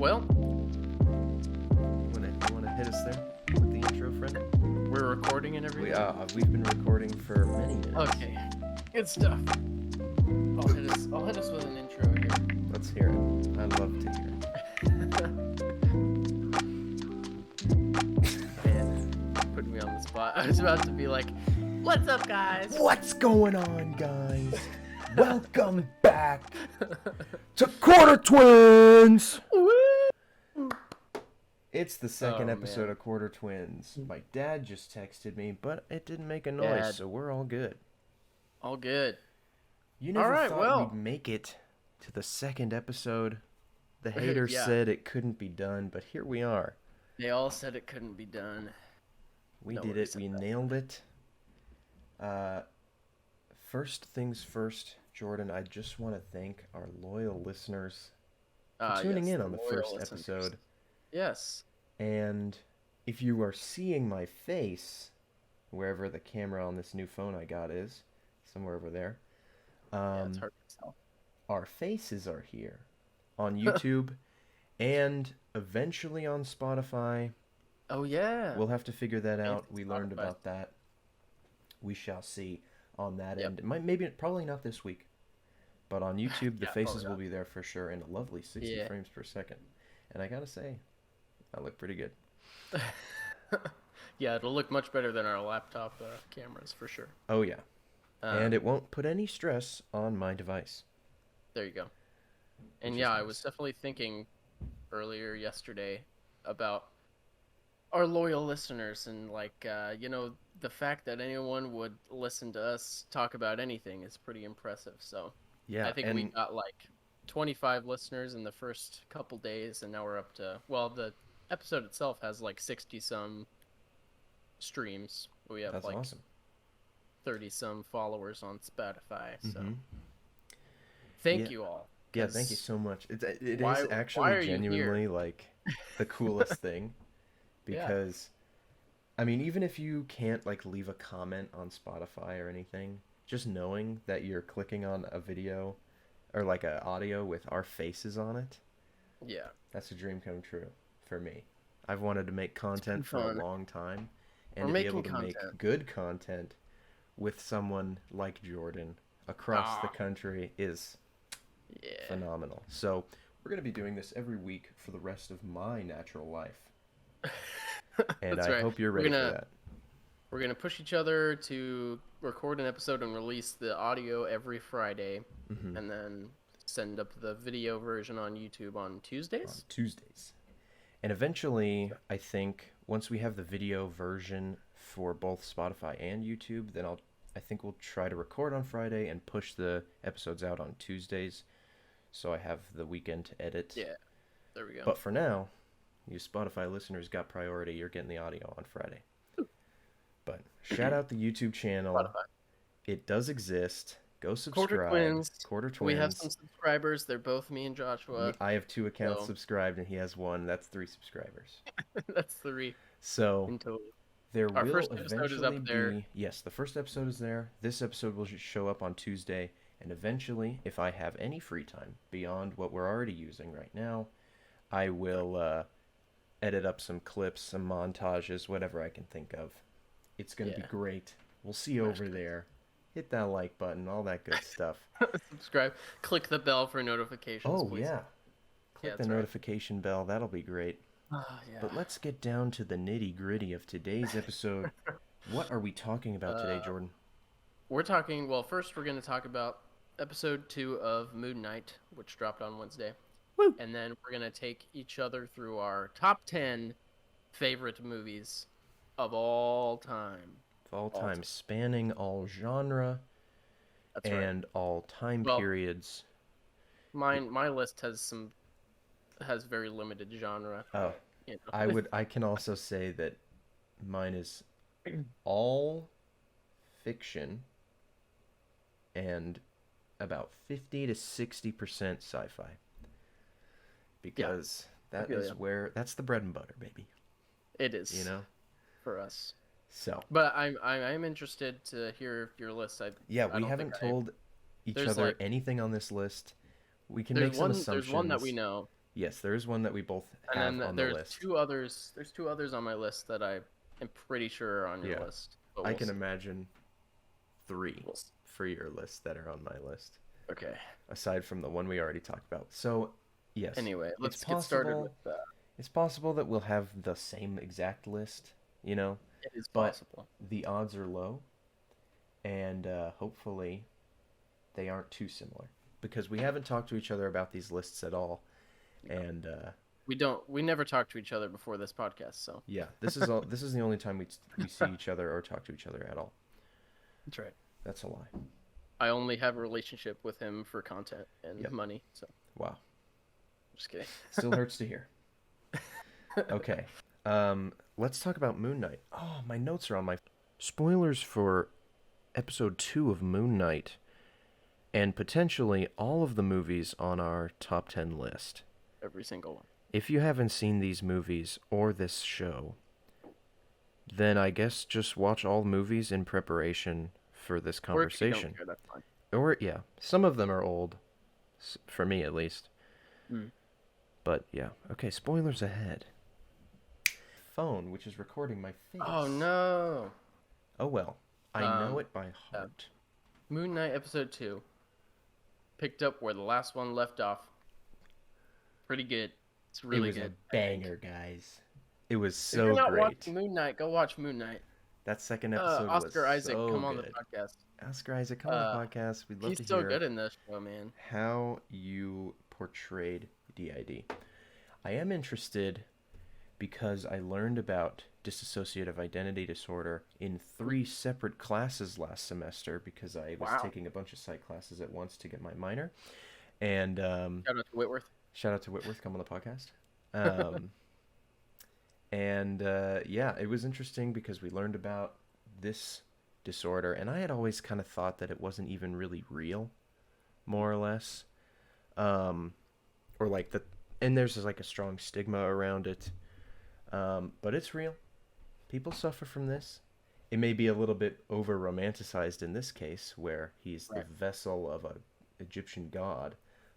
Well, You wanna hit us there with the intro, friend? we're recording and everything. We've been recording for many minutes. Okay, good stuff. I'll hit us with an intro here. Let's hear it. I love to hear it. Man, put me on the spot. I was about to be like, "What's up, guys?" What's going on, guys? Welcome back to Quarter Twins. It's the second episode of Quarter Twins. My dad just texted me, but it didn't make a noise, so we're all good. All good. You never thought we'd make it to the second episode. The haters said it couldn't be done, but here we are. They all said it couldn't be done. We did it. We nailed it. First things first, Jordan, I just want to thank our loyal listeners for tuning in on the first episode. Yes. And if you are seeing my face, wherever the camera on this new phone I got is, somewhere over there, it's hard to tell. Our faces are here on YouTube and eventually on Spotify. Oh, yeah. We'll have to figure that out. We learned about that. We shall see on that end. It might, probably not this week, but on YouTube, the faces will be there for sure in a lovely 60 frames per second. And I gotta say, I look pretty good. Yeah, it'll look much better than our laptop cameras for sure. Oh, yeah. And it won't put any stress on my device. There you go. And yeah, I was definitely thinking earlier yesterday about our loyal listeners and the fact that anyone would listen to us talk about anything is pretty impressive. So yeah, I think we got like 25 listeners in the first couple days, and now we're up to, the episode itself has like 60 some streams. We have awesome. 30 some followers on Spotify. So thank you all. Yeah, thank you so much. It is actually genuinely like the coolest thing, because I mean, even if you can't like leave a comment on Spotify or anything, just knowing that you're clicking on a video or like an audio with our faces on it, that's a dream come true for me. I've wanted to make content for a long time, and to be able to make good content with someone like Jordan across the country is phenomenal. So we're going to be doing this every week for the rest of my natural life. And I hope you're ready for that. We're going to push each other to record an episode and release the audio every Friday, and then send up the video version on YouTube on Tuesdays? And eventually, I think, once we have the video version for both Spotify and YouTube, then I think we'll try to record on Friday and push the episodes out on Tuesdays, so I have the weekend to edit. Yeah, there we go. But for now, you Spotify listeners got priority. You're getting the audio on Friday. But shout out the YouTube channel. Spotify. It does exist. Go subscribe. Quarter Twins. We have some subscribers. They're both me and Joshua. I have 2 accounts subscribed, and he has 1. That's 3 subscribers. That's 3. So in total. Our first episode is up there. Yes, the first episode is there. This episode will show up on Tuesday, and eventually, if I have any free time beyond what we're already using right now, I will edit up some clips, some montages, whatever I can think of. It's going to be great. We'll see you over there. Hit that like button, all that good stuff. Subscribe. Click the bell for notifications, please. Yeah. Click the notification bell. That'll be great. But let's get down to the nitty-gritty of today's episode. What are we talking about today, Jordan? We're talking, first we're going to talk about episode 2 of Moonknight, which dropped on Wednesday. Woo! And then we're going to take each other through our top 10 favorite movies of all time. Spanning all genre and all time periods. My list has very limited genre. Oh, you know. I can also say that mine is all fiction and about 50 to 60% sci-fi. Because that's the bread and butter, baby. It is. You know? For us. So, but I'm interested to hear your list. We haven't told each other anything on this list. We can make some assumptions. There's one that we know. Yes, there is one that we both And have then on the there's list. two others. There's two others on my list that I am pretty sure are on your Yeah. list. But I we'll can see. imagine 3 We'll see. for your list that are on my list. Okay. Aside from the one we already talked about. So, yes. Anyway, It's let's get started with that. It's possible that we'll have the same exact list, you know, It is but possible. the odds are low, and hopefully they aren't too similar because we haven't talked to each other about these lists at all, and we never talked to each other before this podcast, so yeah, this is the only time we see each other or talk to each other at all. that's right. That's a lie. I only have a relationship with him for content and money, so wow, just kidding. Still hurts to hear. Okay, let's talk about Moonknight. Oh, my notes are on my spoilers for episode 2 of Moonknight, and potentially all of the movies on our top 10 list. Every single one. If you haven't seen these movies or this show, then I guess just watch all movies in preparation for this conversation. Or if you don't care, that's fine. Or, yeah, some of them are old, for me at least. But, yeah. Okay, spoilers ahead. Phone, which is recording my face. Oh, no. Oh, well. I know it by heart. Moonknight episode 2. Picked up where the last one left off. Pretty good. It's really good. It was a banger, guys. It was so if you're not great. watching Moonknight, go watch Moonknight. That second episode Oscar was Isaac, so come on good. the podcast. Oscar Isaac, come on the podcast. We'd love to hear He's so good in this show, man. How you portrayed DID. I am interested because I learned about dissociative identity disorder in 3 separate classes last semester because I was taking a bunch of psych classes at once to get my minor. And shout out to Whitworth. Shout out to Whitworth, come on the podcast. And yeah, it was interesting because we learned about this disorder, and I had always kind of thought that it wasn't even really real, more or less. Or like and there's like a strong stigma around it. But it's real. People suffer from this. It may be a little bit over romanticized in this case, where he's the vessel of an Egyptian god.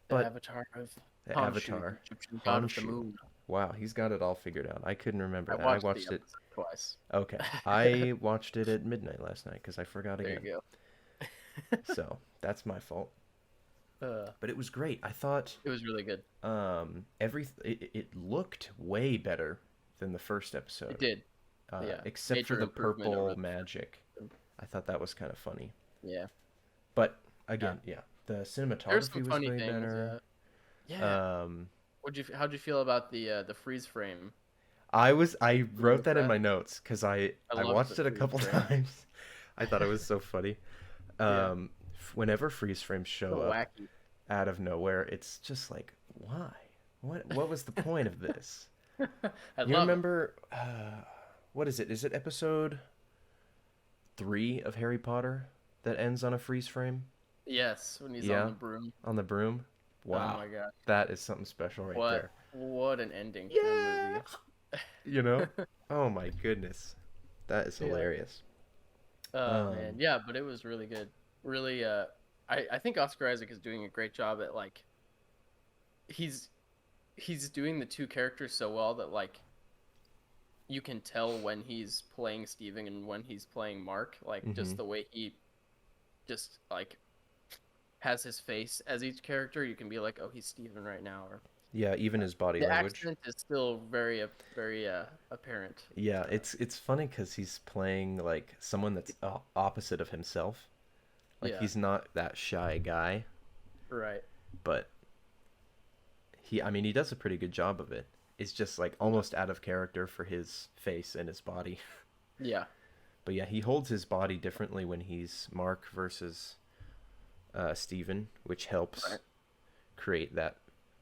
The avatar of the Khonshu, avatar, Egyptian god of the moon. Wow, he's got it all figured out. I couldn't remember that. I watched it twice. Okay, I watched it at midnight last night because I forgot again. There you go. So that's my fault. But it was great. I thought it was really good. It looked way better than the first episode. It did. Yeah. Except for the purple magic. I thought that was kind of funny. Yeah. But again, the cinematography was way better. Yeah. How'd you feel about the freeze frame? I wrote that in my notes because I watched it a couple times. I thought it was so funny. Whenever freeze frames show up out of nowhere, it's just like, why? What was the point of this? You remember what is it? Is it episode 3 of Harry Potter that ends on a freeze frame? Yes, when he's on the broom. On the broom? Wow. Oh my god. That is something special there. What an ending to the movie. You know? Oh my goodness. That is hilarious. Oh man. Yeah, but it was really good. Really I think Oscar Isaac is doing a great job at like he's doing the two characters so well that like you can tell when he's playing Steven and when he's playing Mark, like just the way he just like has his face as each character, you can be like, oh, he's Steven right now, or yeah, even his body language. The accent is still very apparent. Yeah, it's funny because he's playing like someone that's opposite of himself. Like he's not that shy guy. Right. But he does a pretty good job of it. It's just like almost out of character for his face and his body. Yeah. But yeah, he holds his body differently when he's Mark versus Steven, which helps create that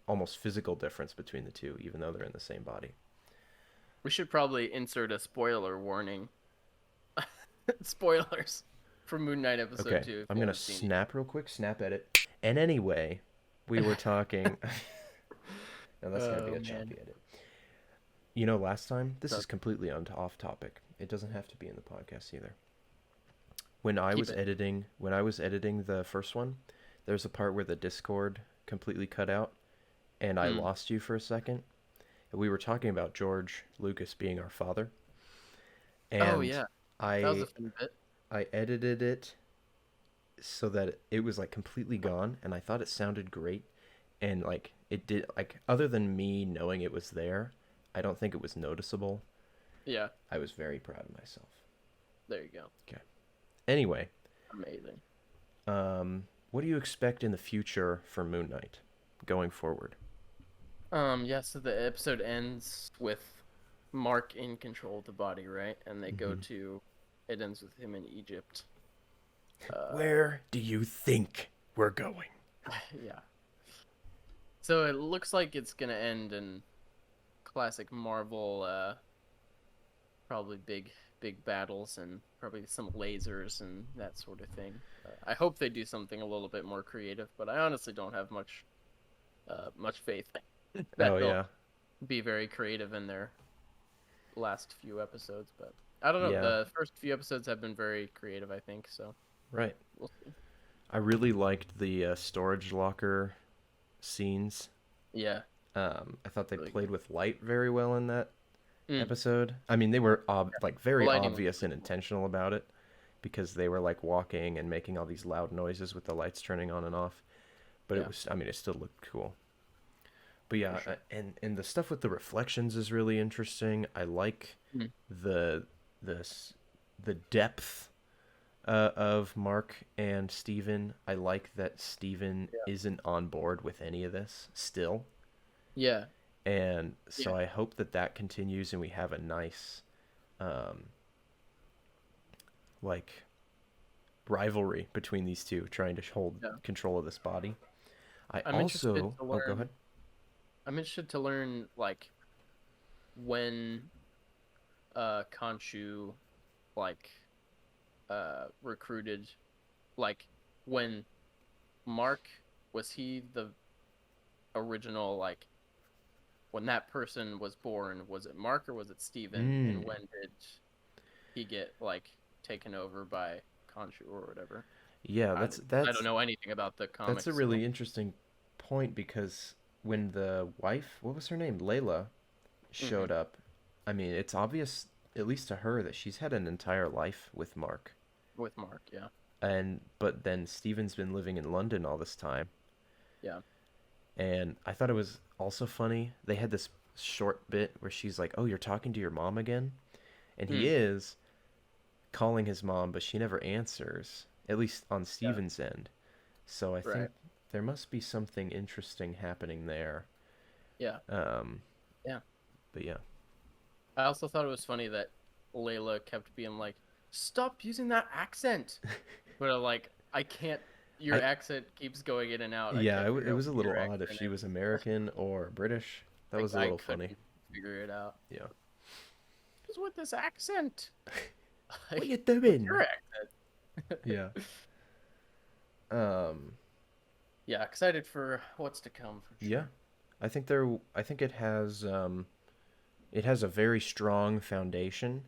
almost physical difference between the two, even though they're in the same body. We should probably insert a spoiler warning. Spoilers for Moonknight episode 2. I'm going to snap real quick, snap edit. And anyway, we were talking... No, that's going to be a choppy edit. You know, last time, this is completely off topic. It doesn't have to be in the podcast either. When I was editing the first one, there's a part where the Discord completely cut out, and I lost you for a second. We were talking about George Lucas being our father, Oh and yeah, that was a I fun bit. I edited it so that it was like completely gone, and I thought it sounded great, and like it did, like other than me knowing it was there, I don't think it was noticeable. Yeah. I was very proud of myself. There you go. Okay. Anyway, Amazing. what do you expect in the future for Moon Knight going forward? Yeah, so the episode ends with Mark in control of the body, right? And they go to, it ends with him in Egypt. Where do you think we're going? Yeah. So it looks like it's gonna end in classic Marvel, probably big battles and probably some lasers and that sort of thing. I hope they do something a little bit more creative, but I honestly don't have much faith that Oh they'll yeah. be very creative in their last few episodes. But I don't know. Yeah. The first few episodes have been very creative, I think. So Right. we'll see. I really liked the storage locker scenes. Yeah. I thought they Really played good. with light very well in that Mm. episode. I mean, they were like very Lighting was obvious and really cool. intentional about it because they were like walking and making all these loud noises with the lights turning on and off. But Yeah. it was, I mean, it still looked cool. But yeah, For sure. and the stuff with the reflections is really interesting. I like Mm. the depth of Mark and Steven. I like that Steven Yeah. isn't on board with any of this still. Yeah. And so Yeah. I hope that that continues and we have a nice like rivalry between these two trying to hold Yeah. control of this body. I I'm interested also to oh go learn. ahead. I'm interested to learn like when Khonshu like recruited, like when Mark, was he the original, like when that person was born, was it Mark or was it Steven? And when did he get like taken over by Khonshu or whatever? Yeah, I don't know anything about the that's a comics, so really interesting point because when the wife, what was her name, Layla, hmm showed up, I mean, it's obvious, at least to her, that she's had an entire life with Mark. with Mark, yeah. But then Steven's been living in London all this time. Yeah. And I thought it was also funny. They had this short bit where she's like, "Oh, you're talking to your mom again?" And he Hmm. is calling his mom, but she never answers, at least on Yeah. Steven's end. So I Right. think there must be something interesting happening there. Yeah. Um, Yeah. but yeah. I also thought it was funny that Layla kept being like, "Stop using that accent," but like, I can't. Your I accent keeps going in and out. I Yeah, can't it figure out was a what little your odd if accent she was is. American or British. That was a I little funny. couldn't figure it out. Yeah. What's with this accent? What you Like, what's doing? your accent? Yeah. Um, Yeah, excited for what's to come for yeah. sure. I think it has a very strong foundation.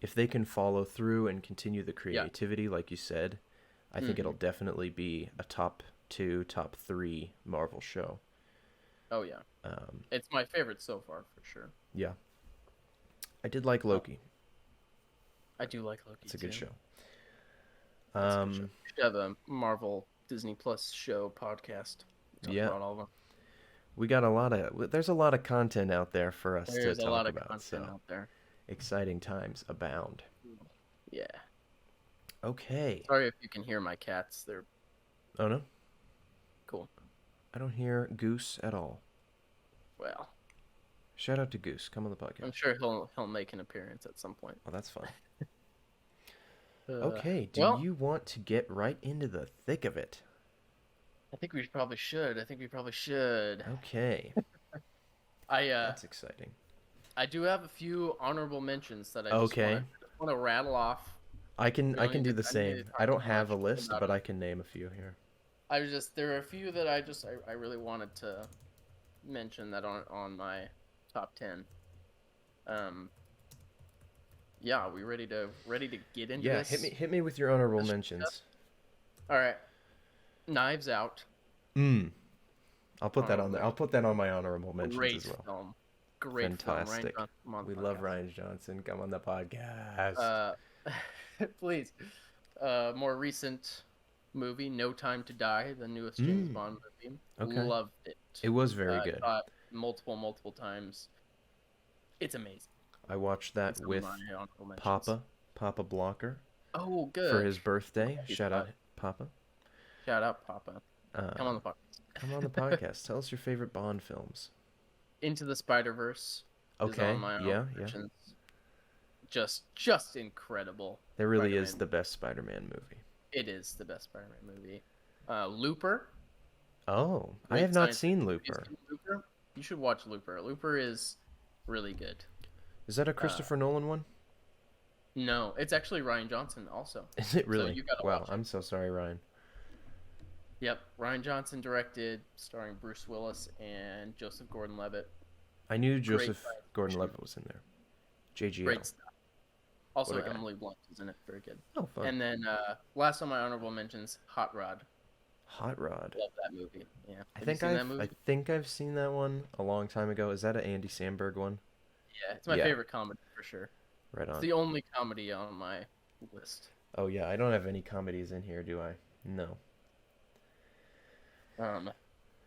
If they can follow through and continue the Yeah. creativity, like you said, I think it'll hmm definitely be a top 2, top 3 Marvel show. Oh yeah, Um, it's my favorite so far for sure. yeah. I did like Oh, Loki. I do like Loki It's a good too. show. That's a good show. Um, We should have a Marvel Disney Plus show podcast. Talk yeah. about all of them. There's a lot of content out there for us to There's a talk lot of about, content so out there. exciting times abound. Yeah. Okay. Sorry if you can hear my cats. They're Oh no, cool. I don't hear Goose at all. Well, Shout out to Goose. Come on the I'm podcast. sure he'll make an appearance at some point. Oh, that's fun. Uh, Okay, do well, you want to get right into the thick of it? I think we probably should. Okay, I that's exciting. I do have a few honorable mentions that I Okay, just want to rattle off. I We can don't need do to, the I don't need to same. I talk don't too have a much list, about but them. I can name a few here. There are a few that I really wanted to mention that aren't on my top 10. Um, yeah, we ready to get into Yeah, this? hit me with your honorable This- mentions. All right. Knives Out. Mm, I'll put that on there. I'll put that on my honorable mentions as Great well. film. Great film. Ryan Fantastic. Johnson, come on We the love podcast. Ryan Johnson. Come on the podcast. Please. More recent movie, No Time to Die, the newest James Bond movie. Okay. Loved it. It was very good. Saw it multiple times. It's amazing. I watched that with Papa Blocker. Oh, good. For his birthday. Shout out, Papa. Shout out, Papa. Come on the podcast. Come on the podcast. Tell us your favorite Bond films. Into the Spider-Verse. Okay. Yeah. Just incredible. It really is the best Spider-Man movie. It is the best Spider-Man movie. Looper. Oh, I have not seen Looper. You should watch Looper. Looper is really good. Is that a Christopher Nolan one? No, it's actually Ryan Johnson also. Is it really? So you gotta wow, I'm so sorry, Ryan. Yep, Ryan Johnson directed, starring Bruce Willis and Joseph Gordon-Levitt. I knew Joseph Gordon-Levitt was in there. JGL. Great stuff. Also, Emily Blunt is in it. Very good. Oh, fun. And then last on my honorable mentions, Hot Rod. Hot Rod. Love that movie. Yeah. I think I've seen that one a long time ago. Is that an Andy Samberg one? Yeah, it's my favorite comedy for sure. Right on. It's the only comedy on my list. Oh yeah, I don't have any comedies in here, do I? No. Do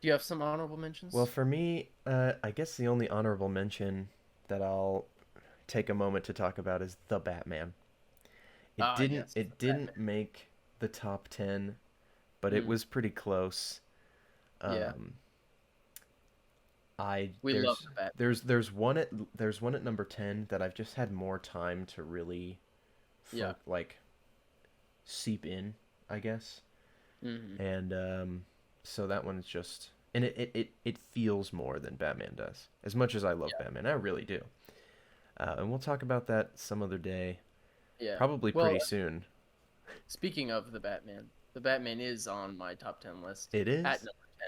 you have some honorable mentions? Well, for me, I guess the only honorable mention that I'll take a moment to talk about is The Batman. It didn't make the top 10, but it was pretty close. Yeah. We love The Batman. There's one at number 10 that I've just had more time to really seep in, I guess. Mm-hmm. And so that one's just, and it feels more than Batman does. As much as I love Batman, I really do. And we'll talk about that some other day. Yeah. Probably pretty soon. Speaking of the Batman is on my top 10 list. It is?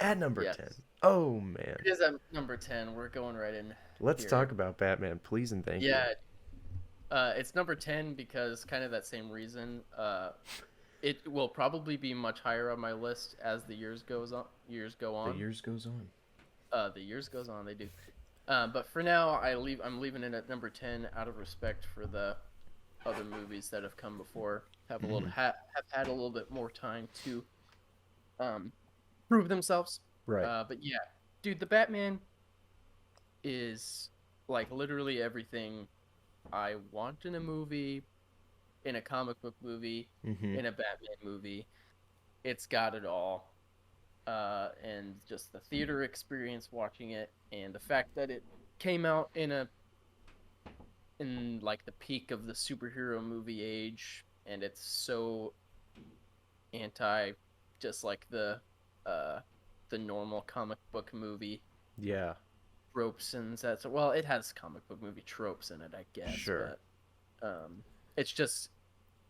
At number 10. Oh, man. It is at number 10. We're going right in. Let's talk about Batman, please and thank you. Yeah. It's number 10 because kind of that same reason. It will probably be much higher on my list as the years go on. The years goes on. The years goes on, they do. But for now, I'm leaving it at number 10 out of respect for the other movies that have come before. Have had a little bit more time to prove themselves. Right. But yeah, dude, the Batman is like literally everything I want in a movie, in a comic book movie, in a Batman movie. It's got it all. And just the theater experience watching it, and the fact that it came out in like the peak of the superhero movie age, and it's so anti just like the normal comic book movie tropes and that. Well, it has comic book movie tropes in it, I guess. Sure. But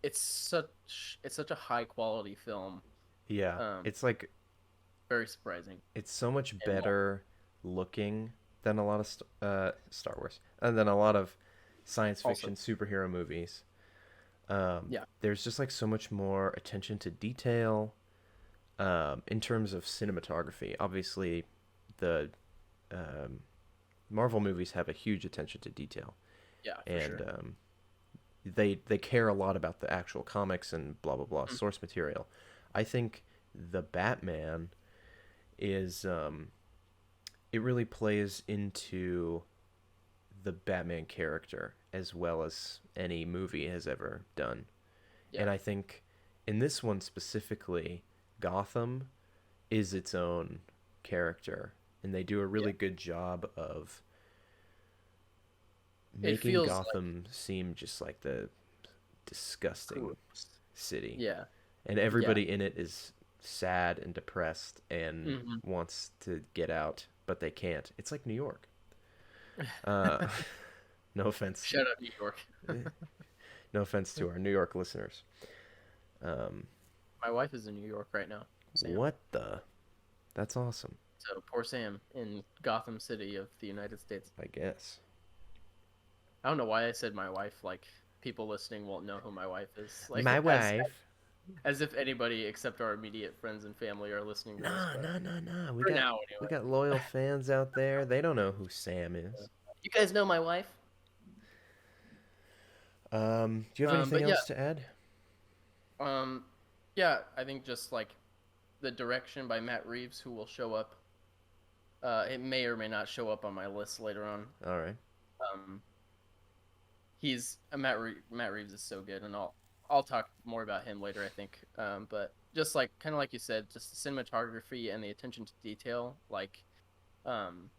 it's such a high quality film. Yeah. It's like very surprising. It's so much better looking than a lot of Star Wars, and than a lot of science fiction superhero movies. There's just like so much more attention to detail in terms of cinematography. Obviously, the Marvel movies have a huge attention to detail. Yeah, and they care a lot about the actual comics and blah blah blah source material. I think the Batman is it really plays into the Batman character as well as any movie has ever done. And I think in this one specifically, Gotham is its own character, and they do a really good job of making Gotham seem just like the disgusting city. Yeah. And everybody in it is sad and depressed and wants to get out, but they can't. It's like New York. No offense. Shout out New York. No offense to our New York listeners. My wife is in New York right now. Sam. What the? That's awesome. So poor Sam in Gotham City of the United States. I guess. I don't know why I said my wife. Like, people listening won't know who my wife is. Like, my wife. As if anybody except our immediate friends and family are listening to this, Nah, but nah, nah, nah. for now We anyway. got loyal fans out there. They don't know who Sam is. You guys know my wife. Do you have anything But yeah, else to add? um, yeah, I think just like the direction by Matt Reeves, who will show up. It may or may not show up on my list later on. All right. Um, Matt Reeves is so good, and I'll talk more about him later, I think. But just like kind of like you said, just the cinematography and the attention to detail, like um,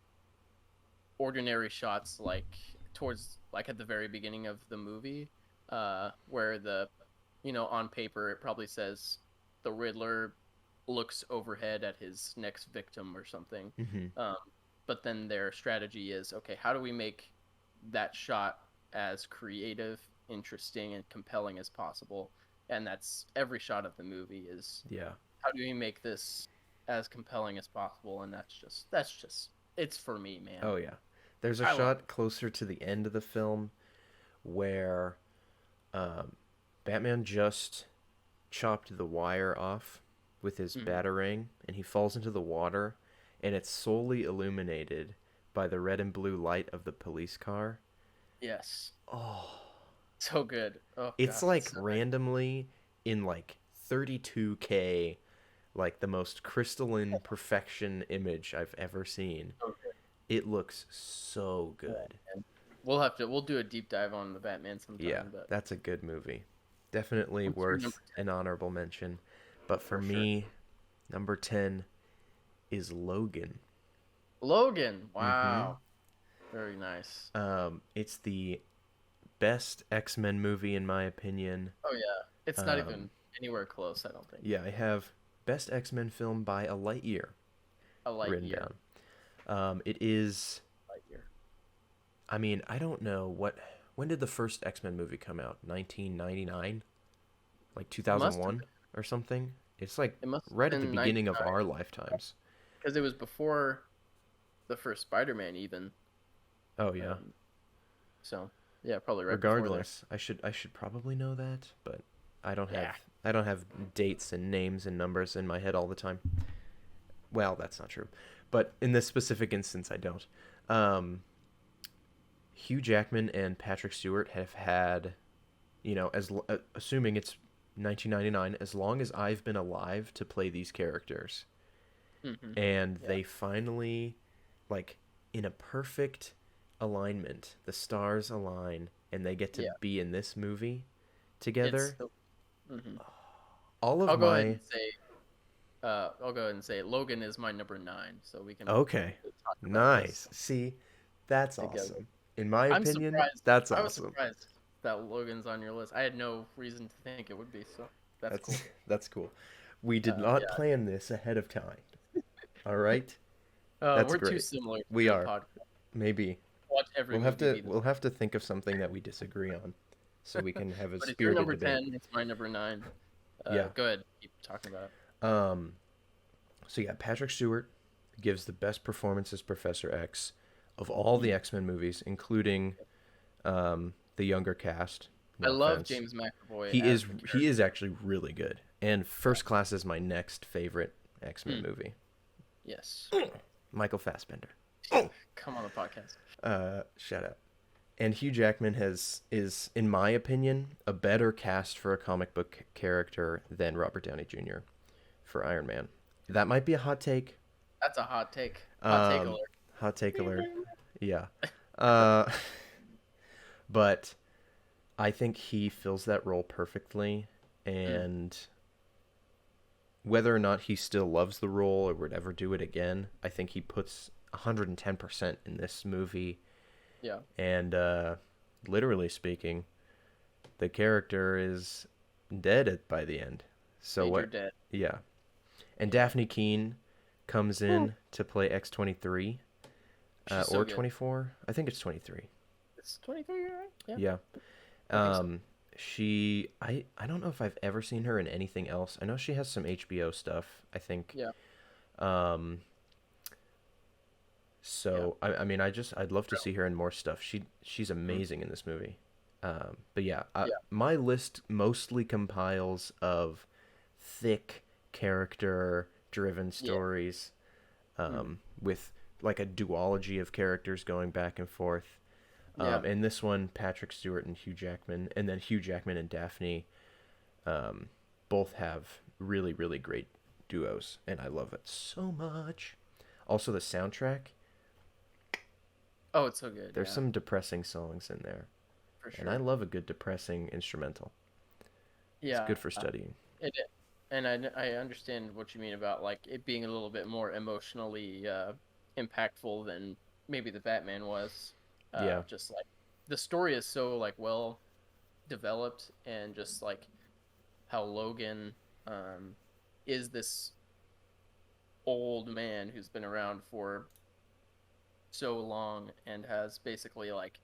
ordinary shots, like towards like at the very beginning of the movie, where on paper it probably says the Riddler looks overhead at his next victim or something. Mm-hmm. Um, but then their strategy is, okay, how do we make that shot as creative, interesting, and compelling as possible? And that's every shot of the movie is, Yeah. how do we make this as compelling as possible? And that's just it's for me, man. Oh yeah. There's a I love shot closer to the end of the film where um, Batman just chopped the wire off with his it. Hmm. batarang, and he falls into the water, and it's solely illuminated by the red and blue light of the police car. Yes, Oh, so good. Oh it's gosh, like it's so randomly in like 32K, like the most crystalline perfection image I've ever seen. good. It looks so Oh, good. man. We'll do a deep dive on the Batman Yeah, sometime, but that's a good movie. Definitely what's your worth number an 10 honorable mention. But for for sure? me, number 10 is Logan. Logan. Mm-hmm. Wow, very nice. It's the best X-Men movie in my opinion. Oh yeah, it's not Um, even anywhere close. I don't think. yeah, I have best X-Men film by a light year A light written year. down. It is, Light year. I mean, I don't know when did the first X-Men movie come out? 1999? Like It must have 2001 or something? It's like It must have right at the been beginning of 99 our lifetimes. because it was before the first Spider-Man even. Oh yeah. Um, so yeah, probably right before there. Regardless, I should probably know that, but Yeah. I don't have dates and names and numbers in my head all the time. Well, that's not true. But in this specific instance I don't. Um, Hugh Jackman and Patrick Stewart have had, assuming it's 1999, as long as I've been alive to play these characters. Hmm. And Yeah. they finally, like, in a perfect alignment, the stars align and they get to Yeah. be in this movie It's. together. Hmm. All of I'll go ahead my and say. I'll go ahead and say Logan is my number 9, so we can Okay. talk about Nice. this See, that's together. awesome. In my I'm opinion, surprised. that's I was awesome. surprised that Logan's on your list. I had no reason to think it would be, so that's That's cool. that's cool. We did not Yeah. plan this ahead of time. All right? That's We're too great. similar to We do a are. podcast. Maybe Watch every movie be the we'll have to think of something that we disagree on so we can have a But it's your spirited number debate. 10. It's my number 9. Yeah. Go ahead. Keep talking about it. Um so yeah, Patrick Stewart gives the best performance as Professor X of all the Mhm. X-Men movies, including the younger cast. I No love offense. James McAvoy as the He character. is actually really good. And First Class is my next favorite X-Men Mm, movie. yes. Michael Fassbender. Come on the podcast. Shut up. And Hugh Jackman is in my opinion a better cast for a comic book character than Robert Downey Jr. for Iron Man. That might be a hot take. That's a hot take. Hot take Um, alert. hot take alert. Yeah. Uh, but I think he fills that role perfectly, Mm, and whether or not he still loves the role or would ever do it again, I think he puts 110% in this movie. yeah. And literally speaking, the character is dead by the end. So Major what? dead. Yeah. And Yeah. Daphne Keene comes Woo. in to play X-23 She's so or good. 24. I think it's 23. It's 23, right? Yeah. Yeah. I think so. I don't know if I've ever seen her in anything else. I know she has some HBO stuff, I think. Yeah. Um, Yeah. so I mean, I'd love to see her in more stuff. She's Mm, amazing in this movie. But yeah, yeah. my list mostly compiles of thick character driven Yeah. stories, Mm. with like a duology of characters going back and forth. Yeah. In this one, Patrick Stewart and Hugh Jackman, and then Hugh Jackman and Daphne, um, both have really, really great duos, and I love it so much. Also, the soundtrack, Oh, it's so good. there's Yeah, some depressing songs in there, for and I sure. love a good depressing instrumental. It's Yeah. good for studying. It, and I understand what you mean about like it being a little bit more emotionally impactful than maybe the Batman was. Yeah, Just like the story is so like well developed, and just like how Logan um, is this old man who's been around for so long and has basically like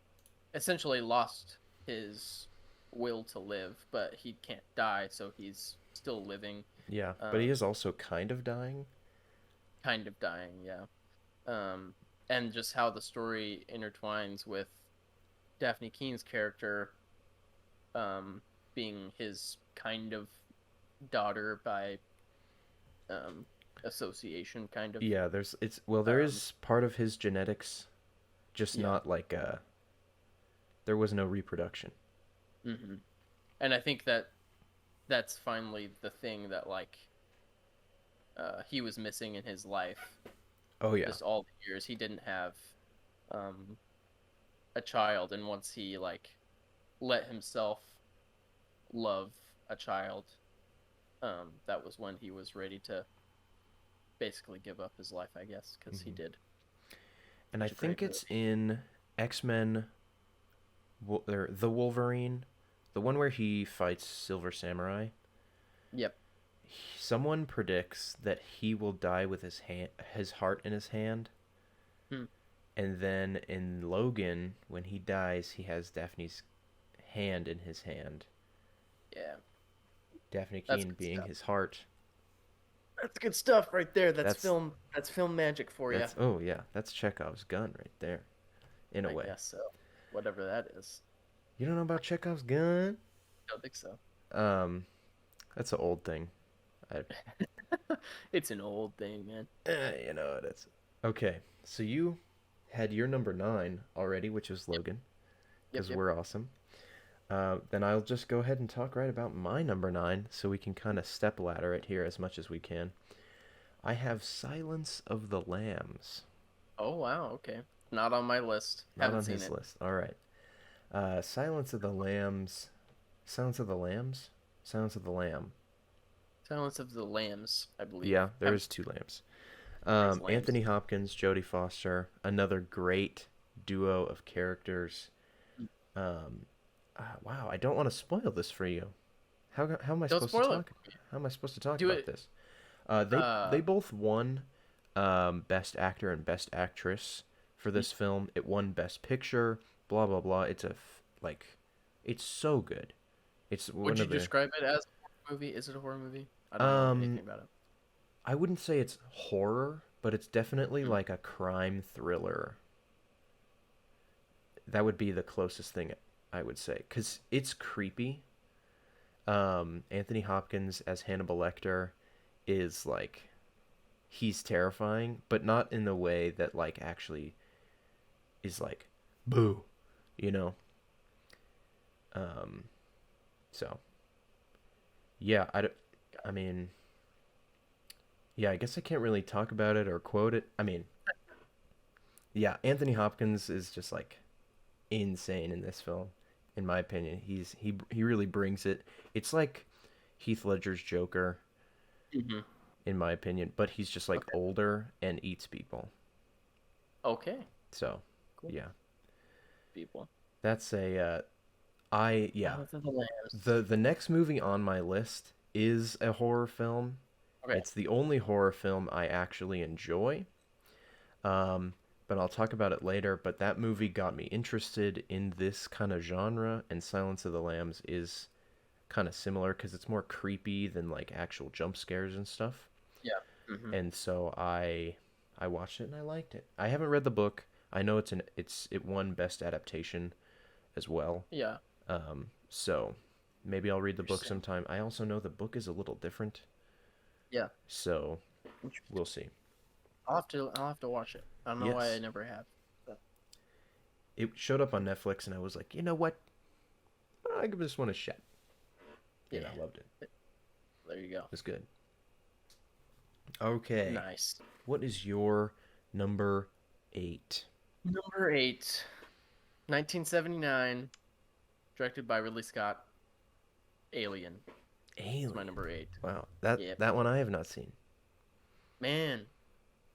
essentially lost his will to live, but he can't die, so he's still living. yeah, but Um, he is also kind of dying. kind of dying, yeah. Um, and just how the story intertwines with Daphne Keene's character, um, being his kind of daughter by um, association, kind of. Yeah, there Um, is part of his genetics, just yeah. not like there was no reproduction. hmm And I think that that's finally the thing that like he was missing in his life. Oh yeah. Just all the years he didn't have um, a child, and once he like let himself love a child, that was when he was ready to basically give up his life, I guess, because he Hmm. did And I such a great think movie. it's in X-Men or the Wolverine, the one where he fights Silver Samurai. Yep. Someone predicts that he will die with his heart in his hand, Hmm. and then in Logan, when he dies, he has Daphne's hand in his hand. Yeah, Daphne that's Keene good being stuff. his heart. That's good stuff right there. That's That's film. That's film magic for you. oh yeah, that's Chekhov's gun right there, in a I way. guess so. Whatever that is. You don't know about Chekhov's gun? I don't think so. Um, that's an old thing. I, It's an old thing, man. you know it is. Okay, so you had your number 9 already, which was Yep. Logan, Yep. because Yep. we're awesome. Then I'll just go ahead and talk right about my number 9, so we can kind of step ladder it here as much as we can. I have Silence of the Lambs. Oh wow. Okay. Not on my list. Not Haven't on seen his it. list. All right. Silence of the Lambs. Silence of the Lambs? Silence of the Lamb. Silence of the Lambs, I believe. Yeah, there Haven't is two lambs. There's lambs. Anthony Hopkins, Jodie Foster, another great duo of characters. Um, wow, I don't want to spoil this for you. How am I Don't supposed to spoil it talk? for me. How am I supposed to talk Do about it. this? They Uh. both won Best Actor and Best Actress for y- this film. It won Best Picture. Blah blah blah. Like, it's so good. It's Would one you of the describe it as a horror movie? Is it a horror movie? I don't know um anything about it. I wouldn't say it's horror, but it's definitely Hmm. like a crime thriller. That would be the closest thing I would say, because it's creepy. Anthony Hopkins as Hannibal Lecter is like, he's terrifying, but not in the way that like actually is like boo, you know. Um, so yeah, I mean, yeah, I guess I can't really talk about it or quote it. I mean, yeah, Anthony Hopkins is just like insane in this film, in my opinion. He really brings it. It's like Heath Ledger's Joker, Hmm. in my opinion, but he's just like Okay. older and eats people. Okay. So, Cool. yeah, People. that's a I yeah. Silence of the Lambs. The next movie on my list is a horror film. Okay. It's the only horror film I actually enjoy. Um, but I'll talk about it later. But that movie got me interested in this kind of genre, and Silence of the Lambs is kind of similar because it's more creepy than like actual jump scares and stuff. Yeah. Hmm. And so I watched it and I liked it. I haven't read the book. I know it won best adaptation as well. Yeah. So maybe I'll read the book Interesting. sometime. I also know the book is a little different. Yeah. So we'll see. I'll have to watch it. I don't know why I Yes. never have. But It showed up on Netflix, and I was like, you know what? I give this one a shot. And yeah, I loved it. there you go. It was good. Okay. Nice. What is your number 8? Number 8, 1979, directed by Ridley Scott. Alien. It's my Alien. number 8. Wow. That Yep. that one I have not seen. Man,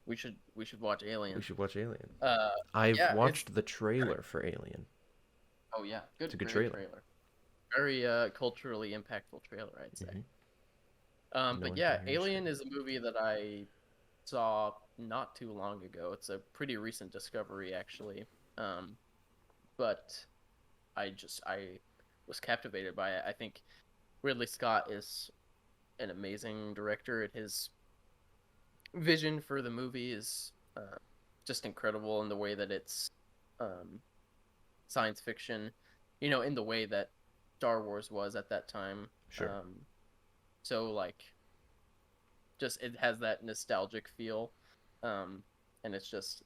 we should watch We Alien. should watch Alien. Uh, I've yeah, it's watched the trailer for Alien. oh yeah, It's a good great trailer. trailer. Very culturally impactful trailer, I'd say. Hmm. No But one can yeah, hear us Alien scream. is a movie that I saw not too long ago. It's a pretty recent discovery, actually. Um, but I was captivated by it. I think Ridley Scott is an amazing director, and his vision for the movie is just incredible in the way that it's um, science fiction, in the way that Star Wars was at that time. Sure. So like, just it has that nostalgic feel, um, and it's just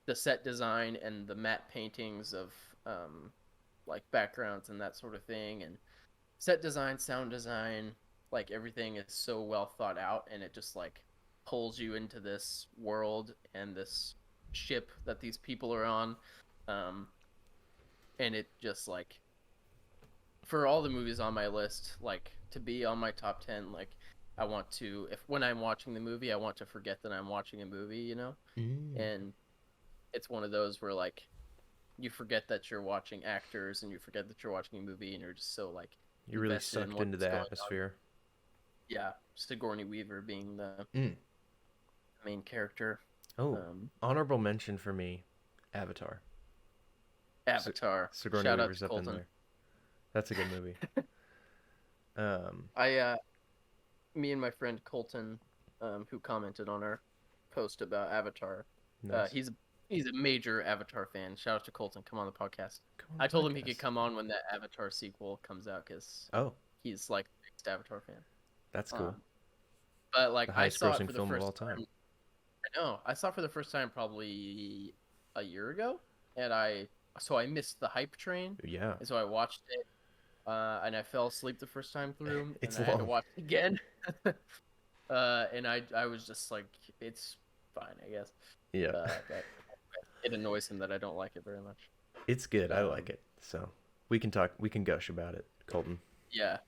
the set design and the matte paintings of like backgrounds and that sort of thing, and set design, sound design, like everything is so well thought out, and it just like pulls you into this world and this ship that these people are on, um, and it just like for all the movies on my list, like to be on my top 10, like I want to, if when I'm watching the movie, I want to forget that I'm watching a movie. Mm. And it's one of those where like you forget that you're watching actors and you forget that you're watching a movie and you're just so like You're really invested in sucked into what's the going on. atmosphere. Yeah, Sigourney Weaver being the Mm. main character. Oh, Um, honorable mention for me, Avatar. Si- Avatar. Sigourney Shout out to Weaver's up in Colton. there. That's a good movie. Um, Me and my friend Colton, who commented on our post about Avatar, nice. he's a major Avatar fan. Shout out to Colton. Come on the podcast. Come on I the told him he could podcast. come on when that Avatar sequel comes out because Oh, he's like the biggest Avatar fan. that's cool. Um, but like The I highest saw it grossing for the film of all first time. time. I know I saw it for the first time probably a year ago, and I missed the hype train, Yeah. and so I watched it, and I fell asleep the first time through, and It's I had to long. watch it again. And I was just like, it's fine, I guess. Yeah. But it annoys him that I don't like it very much. It's good. I like Um, it. So we can gush about it, Colton. yeah,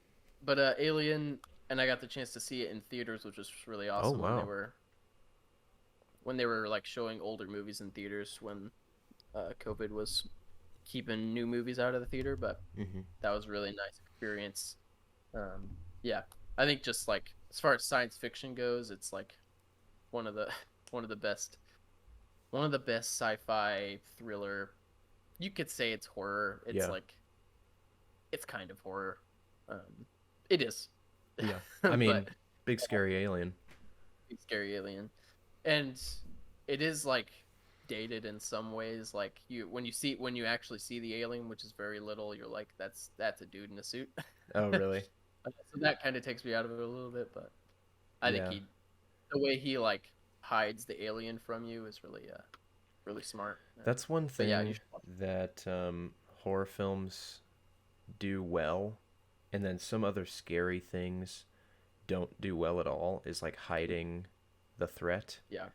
but Alien, and I got the chance to see it in theaters, which was really Oh, awesome wow. when they were like showing older movies in theaters when COVID was keeping new movies out of the theater. But Hmm. that was a really nice experience. Yeah, I think just like as far as science fiction goes, it's like one of the one of the best one of the best sci-fi thriller. You could say it's horror. It's Yeah. like it's kind of horror. It is, Yeah. I but mean, big scary alien. it's scary alien, and it is like dated in some ways. Like when you actually see the alien, which is very little, you're like, that's a dude in a suit. Oh, really? So that kind of takes me out of it a little bit, but I think Yeah. the way he like hides the alien from you is really really smart. That's one But yeah, you thing should watch that horror films do well, and then some other scary things don't do well at all, is like it. hiding the threat. Yeah,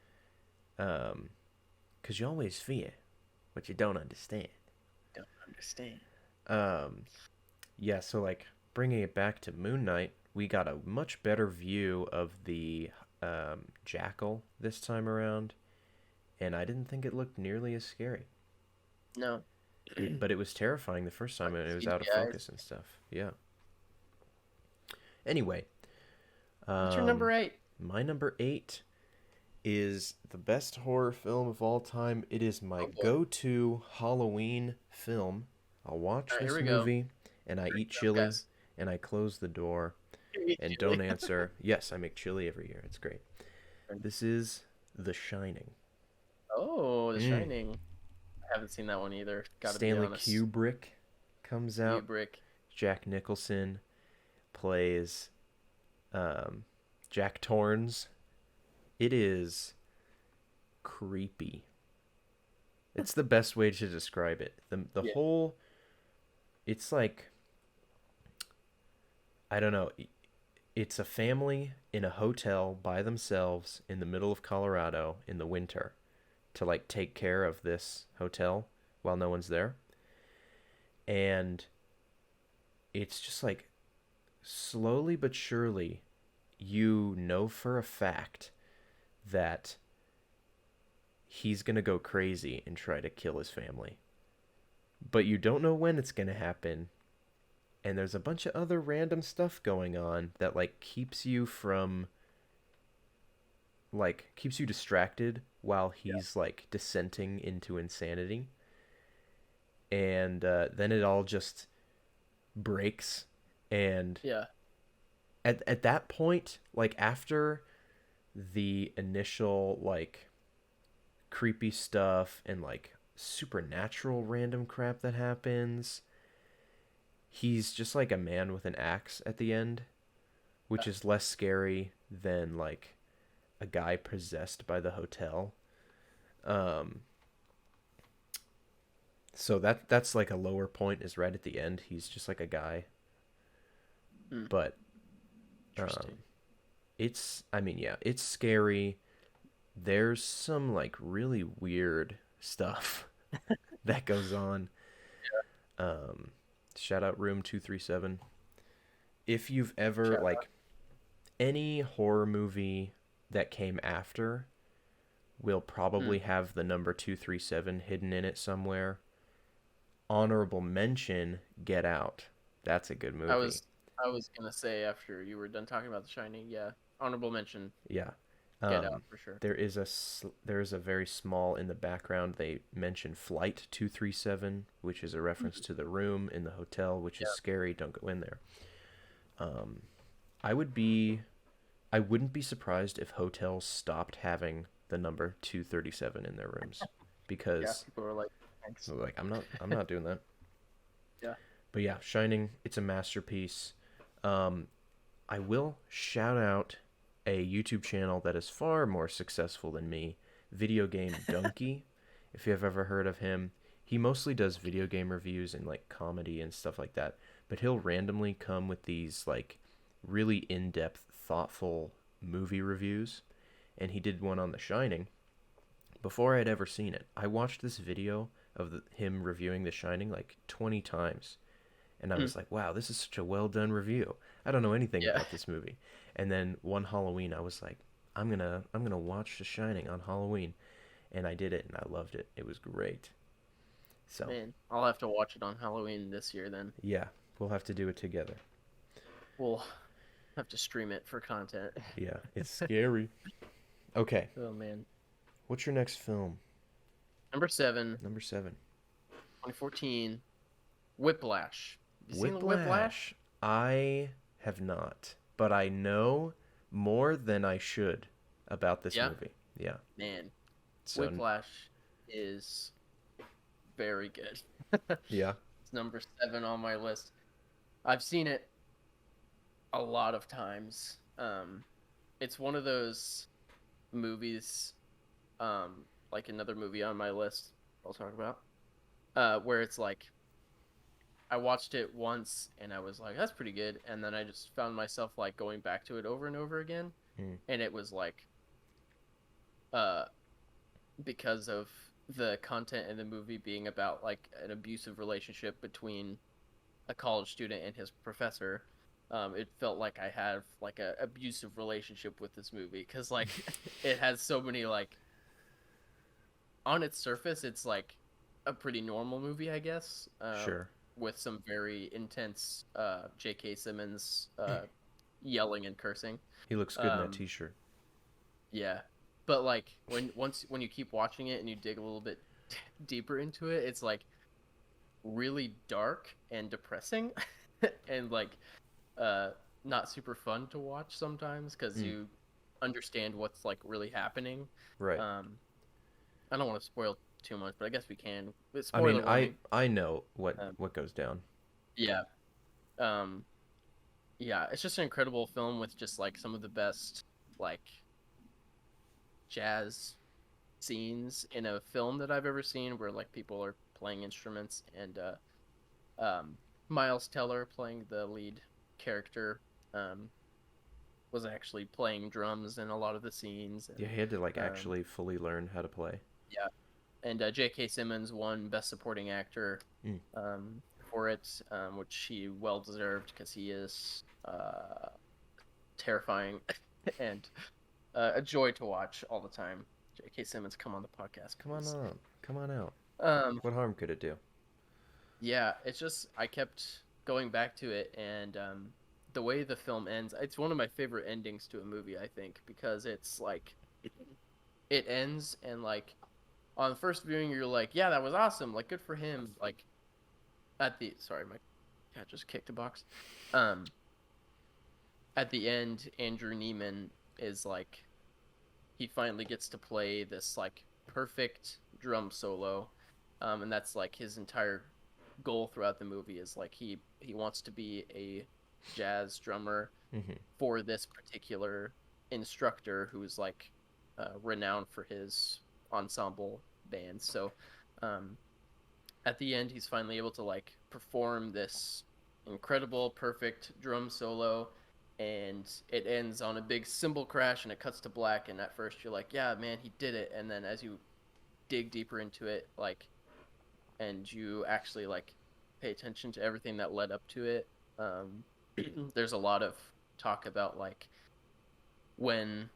Um, 'Cause you always fear what you don't understand. don't understand. Um, yeah, so like bringing it back to Moonknight, we got a much better view of the jackal this time around, and I didn't think it looked nearly as scary. No, But it was terrifying the first time, and it was out of CGI. focus and stuff. Yeah. Anyway, What's your number um, 8? my number 8 is the best horror film of all time. It is my Oh boy. go-to Halloween film. I'll watch All right, here this we go. movie, and I Here eat we go, chili, guys. and I close the door, and Chili. don't answer. Yes, I make chili every year. It's great. This is The Shining. Oh, The Mm. Shining. I haven't seen that one either. Got to be Stanley honest. Kubrick comes out. Kubrick. Jack Nicholson plays um, Jack Torrance. It is creepy. It's the best way to describe it. The Yeah. whole it's like I don't know. It's a family in a hotel by themselves in the middle of Colorado in the winter to like take care of this hotel while no one's there. And it's just like slowly but surely you know for a fact that he's going to go crazy and try to kill his family. But you don't know when it's going to happen. And there's a bunch of other random stuff going on that like keeps you distracted while Yeah. he's like descending into insanity. And then it all just breaks. And Yeah. at that point, like after the initial like creepy stuff and like supernatural random crap that happens, he's just like a man with an axe at the end, which is less scary than like a guy possessed by the hotel. Um, so that's like a lower point is right at the end. He's just like a guy, Hmm. but Interesting. it's I mean yeah, it's scary. There's some like really weird stuff that goes on. Um, Shout out Room 237. If you've ever Shout like any horror movie that came after will out. Hmm. probably have the number 237 hidden in it somewhere. Honorable mention, Get Out. That's a good I movie. was I was gonna say after you were done talking about The Shining, yeah. Honorable mention, Yeah. Get Out for sure. There is a very small in the background. They mention Flight 237, which is a reference Mhm. to the room in the hotel, which is Yeah. scary. Don't go in there. Um, I would be I wouldn't be surprised if hotels stopped having the number 237 in their rooms Yeah. because People were like, thanks. like I'm not doing that. Yeah. But yeah, Shining, it's a masterpiece. Um, I will shout out a YouTube channel that is far more successful than me, Video Game Donkey. If you've ever heard of him, he mostly does video game reviews and like comedy and stuff like that. But he'll randomly come with these like really in-depth, thoughtful movie reviews. And he did one on The Shining before I'd ever seen it. I watched this video of him reviewing The Shining like 20 times. And I Hmm. was like, wow, this is such a well done review. I don't know anything Yeah. about this movie. And then one Halloween, I was like, I'm gonna watch The Shining on Halloween, and I did it, and I loved it. It was great. So Man, I'll have to watch it on Halloween this year then. yeah, we'll have to do it together. We'll have to stream it for content. Yeah, it's scary. Okay, Oh man. what's your next film? Number 7, Number 7. 2014, Whiplash. You seen Whiplash? Whiplash. I have not, but I know more than I should about this Yeah. movie. Yeah. Man, So Whiplash is very good. yeah. It's number 7 on my list. I've seen it a lot of times. It's one of those movies, like another movie on my list I'll talk about, where it's like I watched it once and I was like, that's pretty good, and then I just found myself like going back to it over and over again, Mm. and it was like, uh, because of the content in the movie being about like an abusive relationship between a college student and his professor. It felt like I have like a abusive relationship with this movie because like it has so many like on its surface it's like a pretty normal movie I guess, Sure. with some very intense J.K. Simmons yelling and cursing. He looks good in that Um, t-shirt. yeah, but like when you keep watching it and you dig a little bit deeper into it, it's like really dark and depressing and like uh not super fun to watch sometimes because Mm. you understand what's like really happening. Right. um I don't want to spoil too much, but I guess we can. With I mean, spoiler warning. I know um what goes down. yeah. um Yeah, it's just an incredible film with just like some of the best like jazz scenes in a film that I've ever seen, where like people are playing instruments, and Miles Teller playing the lead character um, was actually playing drums in a lot of the scenes, Yeah, and he had to like um, actually fully learn how to play. yeah, and J.K. Simmons won Best Supporting Actor Mm. for it, which he well deserved because he is terrifying and a joy to watch all the time. J.K. Simmons, come on the podcast, Come on please. up. Come on out. Um, What harm could it do? yeah, it's just I kept going back to it, and the way the film ends, it's one of my favorite endings to a movie, I think, because it's like it ends and like on first viewing you're like, yeah, that was awesome, like good for him. Like at the sorry, my cat just kicked a box. Um, at the end, Andrew Neiman is like he finally gets to play this like perfect drum solo, and that's like his entire goal throughout the movie is like he wants to be a jazz drummer Mm-hmm. for this particular instructor who's like renowned for his ensemble bands. So um, at the end, he's finally able to like perform this incredible, perfect drum solo, and it ends on a big cymbal crash, and it cuts to black. And at first, you're like, "Yeah, man, he did it." And then as you dig deeper into it, like, and you actually like pay attention to everything that led up to it, um, there's a lot of talk about like when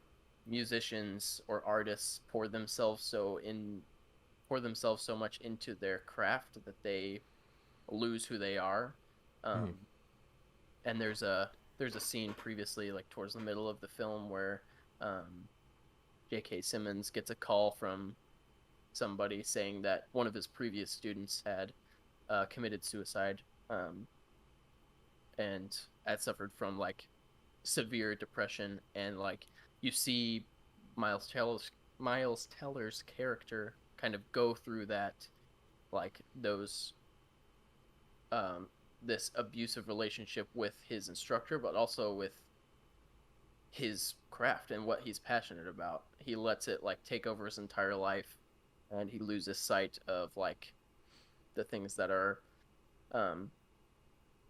musicians or artists pour themselves so much into their craft that they lose who they are. Mm. Um, and there's a scene previously, like towards the middle of the film, where um, J.K. Simmons gets a call from somebody saying that one of his previous students had committed suicide, and had suffered from like severe depression, and like you see Miles Teller's character kind of go through that, like those um, this abusive relationship with his instructor, but also with his craft and what he's passionate about. He lets it like take over his entire life, and he loses sight of like the things that are um,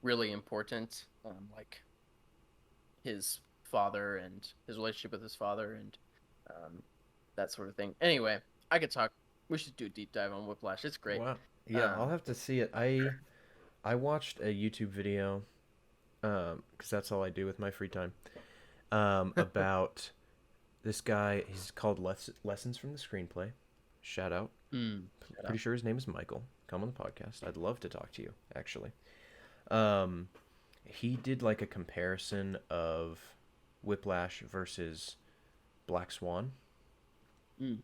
really important, like his father and his relationship with his father, and um, that sort of thing. Anyway, I could talk. We should do a deep dive on Whiplash. It's great. Wow. Yeah, I'll Um, have to see it. I watched a YouTube video, because that's all I do with my free time. About this guy. He's called Lessons from the Screenplay. Shout out. Shut Pretty up. sure his name is Michael. Come on the podcast. I'd love to talk to you, actually. Um, he did like a comparison of Whiplash versus Black Swan, I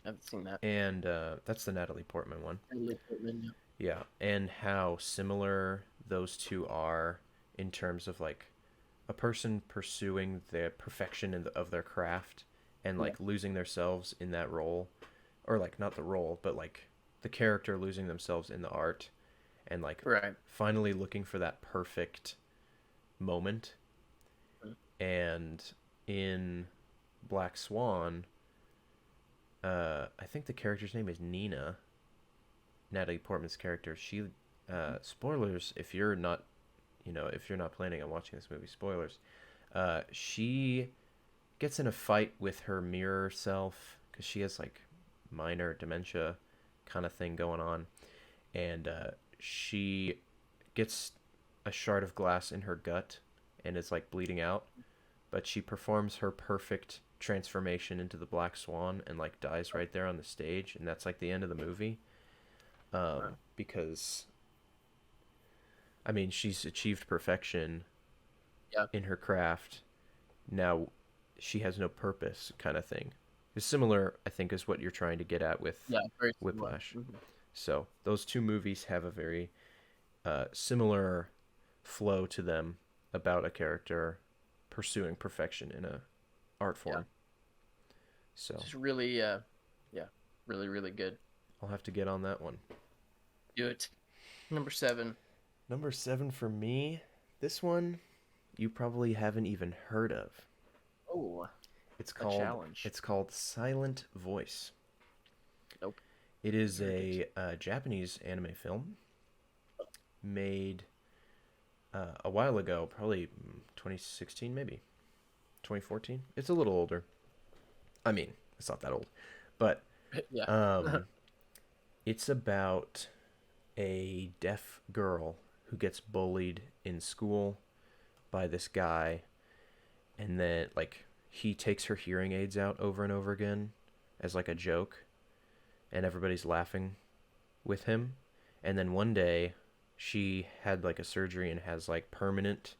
haven't seen that. and that's the Natalie Portman one. Natalie Portman, yeah. Yeah, and how similar those two are in terms of like a person pursuing the perfection of their craft and Yeah. like losing themselves in that role, or like not the role, but like the character losing themselves in the art, and like Right. finally looking for that perfect moment. And in Black Swan, I think the character's name is Nina. Natalie Portman's character. She, spoilers if you're not, if you're not planning on watching this movie. Spoilers. She gets in a fight with her mirror self because she has like minor dementia kind of thing going on, and she gets a shard of glass in her gut and is like bleeding out, but she performs her perfect transformation into the Black Swan and like dies right there on the stage, and that's like the end of the movie. Because I mean, she's achieved perfection Yeah. in her craft. Now she has no purpose, kind of thing. It's similar, I think, is what you're trying to get at with Yeah. Very similar. Whiplash. So those two movies have a very similar flow to them about a character pursuing perfection in a art Yeah. form. So Just really, yeah, really, really good. I'll have to get on that one. Do it. Number 7. Number 7 for me. This one, you probably haven't even heard of. Oh, It's a called challenge. it's called Silent Voice. Nope. It is Heard it. a Japanese anime film made a while ago, probably 2016 maybe. 2014. It's a little older. I mean, it's not that old. But Yeah. um it's about a deaf girl who gets bullied in school by this guy, and then like he takes her hearing aids out over and over again as like a joke, and everybody's laughing with him. And then one day she had like a surgery and has like permanent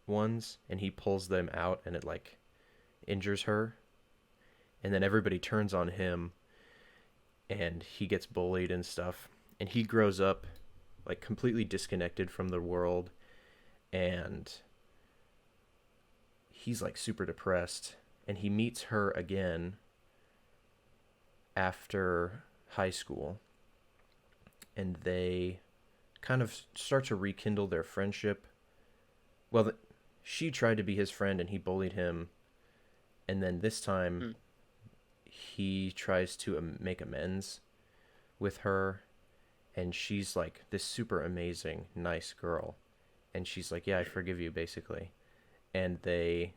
ones, and he pulls them out and it like injures her, and then everybody turns on him and he gets bullied and stuff, and he grows up like completely disconnected from the world, and he's like super depressed, and he meets her again after high school, and they kind of start to rekindle their friendship. Well, she tried to be his friend and he bullied him, and then this time Mm. he tries to make amends with her, and she's like this super amazing nice girl, and she's like, yeah, I forgive you, basically. And they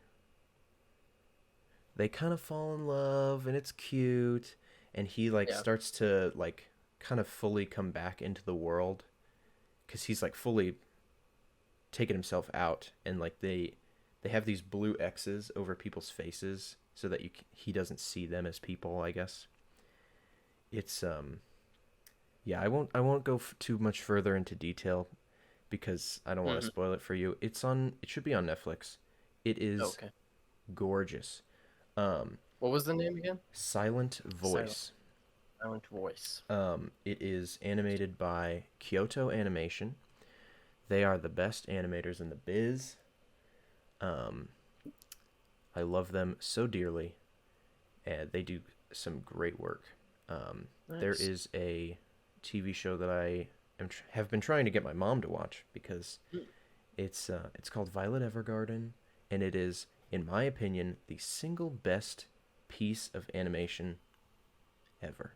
kind of fall in love, and it's cute, and he like Yeah. starts to like kind of fully come back into the world because he's like fully taken himself out, and like they have these blue X's over people's faces so that he doesn't see them as people, I guess. It's yeah, I won't go too much further into detail because I don't want to Mm-hmm. spoil it for you. It should be on Netflix. It is Okay. gorgeous. Um What was the name again? Silent Silent, Voice. Silent Voice. It is animated by Kyoto Animation. They are the best animators in the biz. Um, I love them so dearly, and they do some great work. There Nice. is a TV show that have been trying to get my mom to watch because Mm. it's called Violet Evergarden, and it is, in my opinion, the single best piece of animation ever.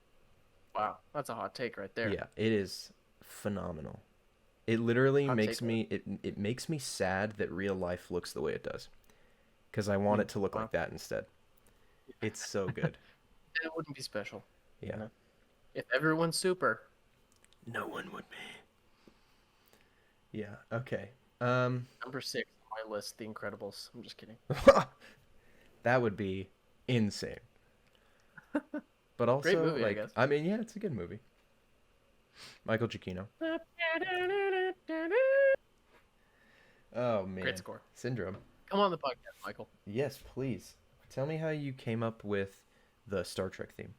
Wow, that's a hot take right there. Yeah, it is phenomenal. It literally Hot take. it makes me sad that real life looks the way it does, because I want Mm. it to look Wow. like that instead. It's so good. It wouldn't be special. Yeah. You know? If everyone's super. No one would be. Yeah. Okay. Number 6 on my list, The Incredibles. I'm just kidding. That would be insane. But Great also, movie, I like, guess. I mean, yeah, it's a good movie. Michael Giacchino. Oh Great man, score. Syndrome. Come on the podcast, Michael. Yes, please. Tell me how you came up with the Star Trek theme.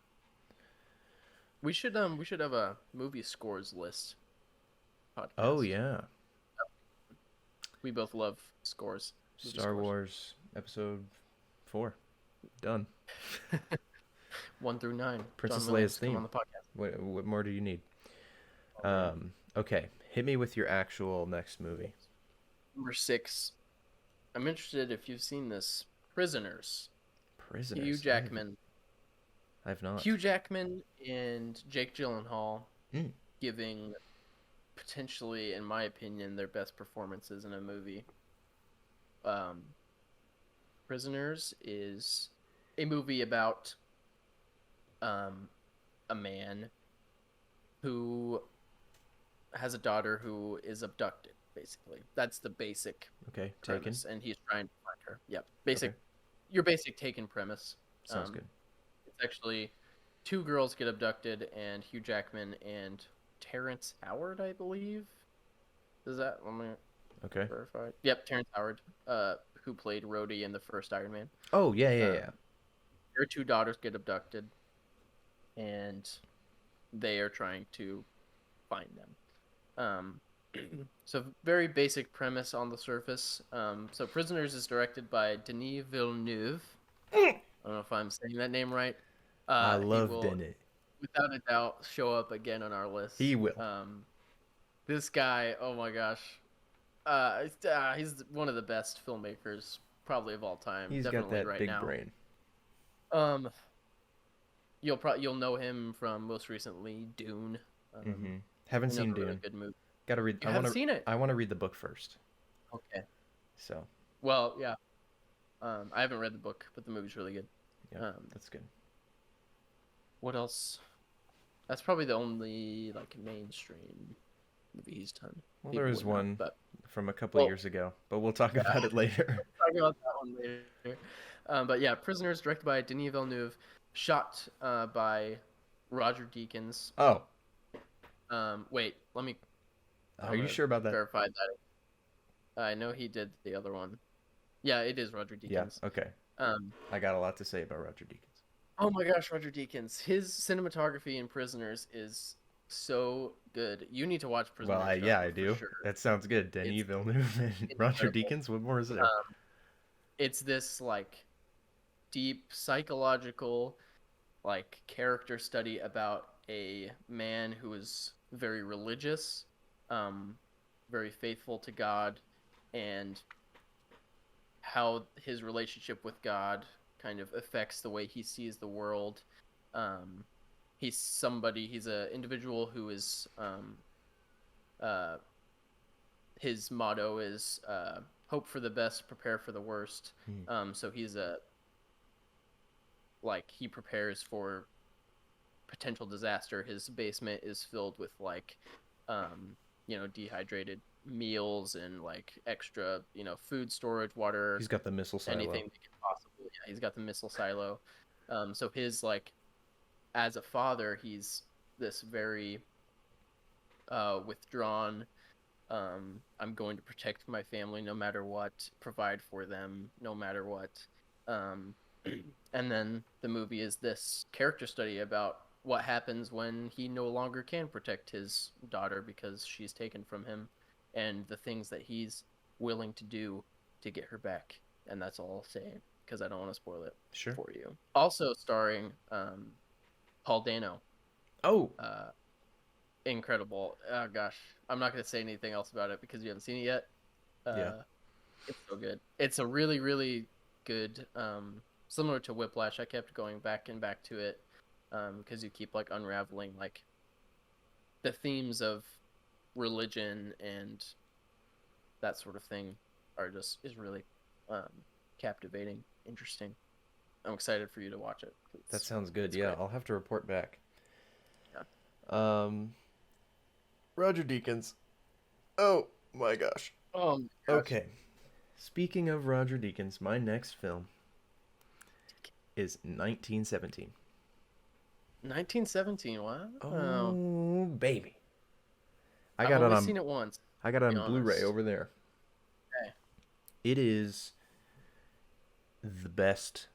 We should have a movie scores list podcast. Oh yeah, We both love scores. Movie Star scores. Wars Episode 4. Done. 1 through 9. Princess John Williams, Leia's come theme. on the podcast. What more do you need? Oh, man. Okay. Hit me with your actual next movie. Number 6. I'm interested if you've seen this. Prisoners. Prisoners. Hugh Jackman. I've not. Hugh Jackman and Jake Gyllenhaal Mm. giving potentially, in my opinion, their best performances in a movie. Prisoners is a movie about a man who has a daughter who is abducted. Basically, that's the basic Okay. Taken. premise, and he's trying to find her. Yep, basic. Okay. Your basic Taken premise. Sounds good. It's actually 2 girls get abducted, and Hugh Jackman and Terrence Howard, I believe. Is that? Let me Okay. verify. Yep, Terrence Howard, who played Rhodey in the first Iron Man. Oh yeah. Their 2 daughters get abducted, and they are trying to find them. So very basic premise on the surface. So Prisoners is directed by Denis Villeneuve. I don't know if I'm saying that name right. I He love will, Denis. without a doubt, show up again on our list. He will. This guy, oh my gosh, He's one of the best filmmakers probably of all time. He's got Definitely that right big now. brain. Um, you'll know him from most recently Dune. Mm-hmm. Haven't seen Another really Dune. good movie. Gotta read. You haven't seen it? I want to read the book first. Okay. So. Well, yeah. I haven't read the book, but the movie's really good. Yeah, that's good. What else? That's probably the only like mainstream movie he's done. Well, there is one from a couple of years ago, but we'll talk about it later. We'll talk about that one later. But yeah, Prisoners, directed by Denis Villeneuve, shot by Roger Deakins. Oh. Wait, let me. Are you sure about that? Verify that. I know he did the other one. Yeah, it is Roger Deakins. Yeah. Okay. I got a lot to say about Roger Deakins. Oh my gosh, Roger Deakins! His cinematography in Prisoners is so good. You need to watch Prisoners. Well, yeah, I do. Sure. That sounds good. Denis Villeneuve and Roger Deakins. What more is there? It's this like deep psychological, like character study about a man who is very religious, very faithful to God, and how his relationship with God kind of affects the way he sees the world. He's an individual who is, his motto is hope for the best, prepare for the worst. So he prepares for potential disaster. His basement is filled with dehydrated meals and like extra, food storage, water. He's got the missile silo. Anything that can possibly. Yeah, he's got the missile silo. So his as a father, he's this very withdrawn. I'm going to protect my family no matter what, provide for them no matter what. And then the movie is this character study about what happens when he no longer can protect his daughter because she's taken from him, and the things that he's willing to do to get her back. And that's all I'll say because I don't want to spoil it for you. Also starring Paul Dano. Oh. Incredible. Oh gosh, I'm not going to say anything else about it because you haven't seen it yet. Yeah. It's so good. It's a really, really good, similar to Whiplash. I kept going back and back to it because you keep unraveling the themes of religion and that sort of thing is really captivating, interesting. I'm excited for you to watch it. That sounds good. Yeah, great. I'll have to report back. Yeah. Roger Deakins. Oh my gosh. Okay. Speaking of Roger Deakins, my next film is 1917. 1917. Wow. Oh baby. I've only seen it once. I got it on Blu-ray over there. Okay. It is the best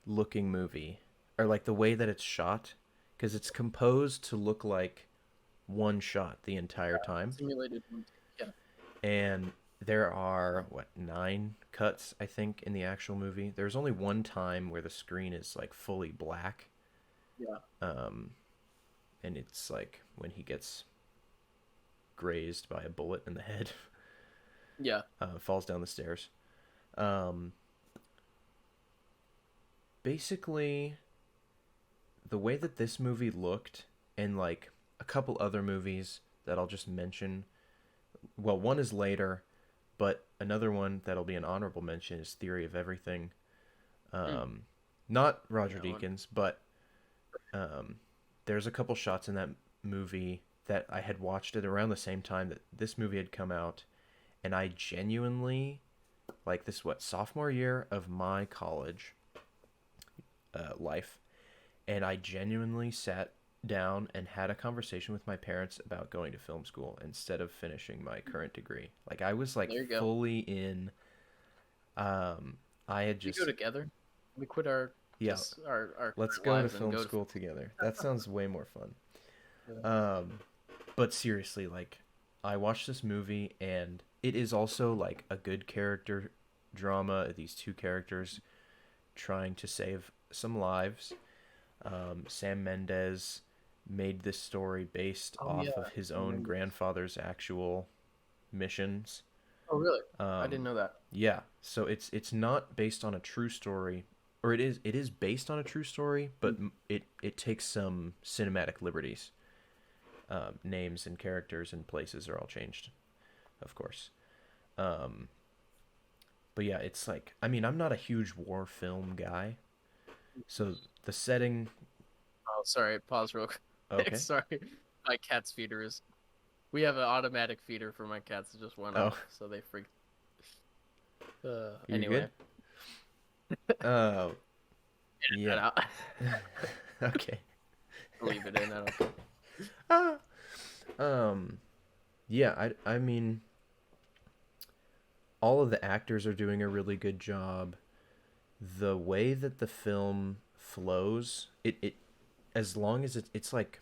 looking movie, or the way that it's shot, because it's composed to look like one shot the entire time. Simulated. Yeah. And there are 9 cuts, I think, in the actual movie. There's only one time where the screen is fully black. Yeah. And it's when he gets grazed by a bullet in the head. Yeah. Falls down the stairs. Basically, the way that this movie looked, and a couple other movies that I'll just mention. Well, one is later, but another one that'll be an honorable mention is Theory of Everything. Not Roger Deakins, but there's a couple shots in that movie that I had watched it around the same time that this movie had come out, and I genuinely, sophomore year of my college life, and I genuinely sat down and had a conversation with my parents about going to film school instead of finishing my current degree. I was fully in. I had just. We go together. We quit our. Yeah. Our let's go to film school together. That sounds way more fun. Yeah. But seriously, I watched this movie, and it is also a good character drama. These two characters trying to save some lives. Sam Mendes made this story based off of his own grandfather's actual missions. Oh, really? I didn't know that. Yeah, so it's not based on a true story, or it is based on a true story, but it takes some cinematic liberties. Names and characters and places are all changed, of course. Um, but yeah, it's like, I mean, I'm not a huge war film guy, so the setting. Oh, sorry. Pause real quick. Okay. Sorry. My cat's feeder is. We have an automatic feeder for my cats that just went Oh, off, so they freaked. you Anyway, good? Oh, cut yeah. out. Okay. Leave it in. I don't care. Ah. Um, yeah, I mean, all of the actors are doing a really good job. The way that the film flows, it as long as it's like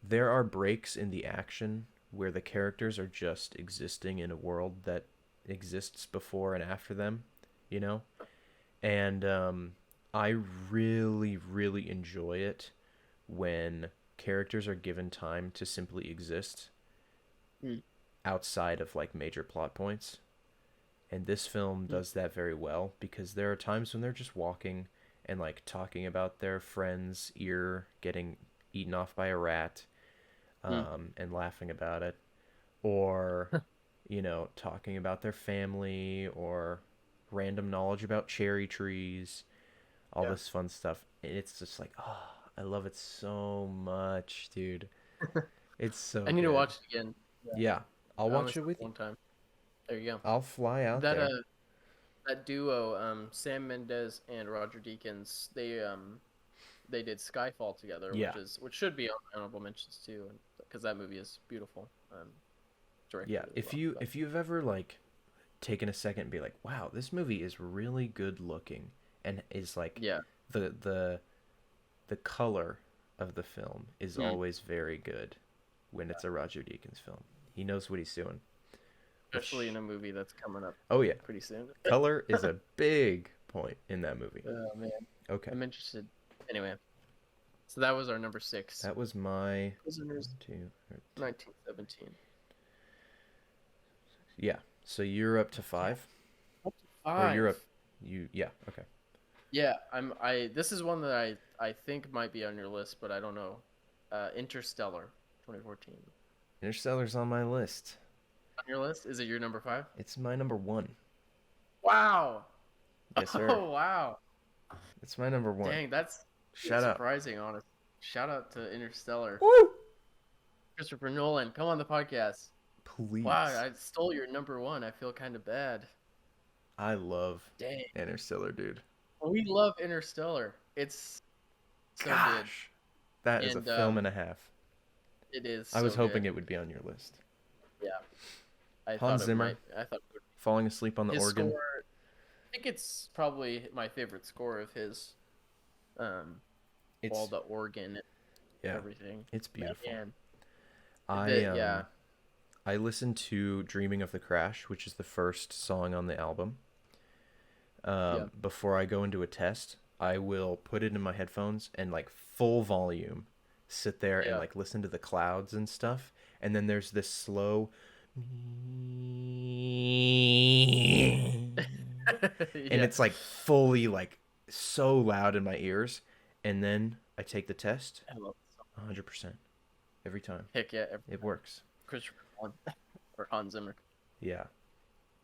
there are breaks in the action where the characters are just existing in a world that exists before and after them, you know? And I really, really enjoy it when characters are given time to simply exist Mm. outside of like major plot points. And this film Mm. does that very well because there are times when they're just walking and like talking about their friend's ear getting eaten off by a rat, Mm. and laughing about it, or talking about their family or random knowledge about cherry trees, all Yeah. this fun stuff. And it's just like, oh, I love it so much, dude. It's so I need to good. watch it again. Yeah. Yeah, I'll I only watch it saw it with you. one time. There you go. I'll fly out That there. that duo, Sam Mendes and Roger Deakins, they did Skyfall together, Yeah, which should be on honorable mentions too, because that movie is beautiful, yeah. directed really If well. you But if you've ever like taken a second and be like, wow, this movie is really good looking, and is like yeah, the the the color of the film is mm. always very good when it's a Roger Deakins film. He knows what he's doing. Especially in Which, a movie that's coming up oh yeah, pretty soon. color is a big point in that movie. Oh man, Okay, I'm interested. Anyway, so that was our number 6. that was my Prisoners, 1, 2, 3. 1917. Yeah, so you're up to Yeah, 5, up to or you're 5. up. Yeah. Okay. Yeah, this is one that I think might be on your list, but I don't know. Interstellar, 2014. Interstellar's on my list. On your list? Is it your number 5? It's my number 1. Wow. Yes, sir. Oh, wow. It's my number 1. Dang, that's Shut up. surprising, honest. Shout out to Interstellar. Woo! Christopher Nolan, come on the podcast. Please. Wow, I stole your number 1. I feel kind of bad. I love Dang. Interstellar, dude. We love Interstellar. It's so Gosh, that is a And film and a half. it is I was so hoping good. it would be on your list. Yeah. I Hans thought it Zimmer, might. I thought it would. falling asleep on the His organ. score, I think it's probably my favorite score of his. All It's the organ and yeah, everything. it's beautiful. Man, I I listened to "Dreaming of the Crash," which is the first song on the album. yeah. Before I go into a test, I will put it in my headphones and like full volume, sit there and Yeah. like listen to the clouds and stuff. And then there's this slow, and Yeah. it's like fully like so loud in my ears. And then I take the test, I love it so 100% every time. Heck yeah, It works. Christopher Nolan or Hans Zimmer. Yeah.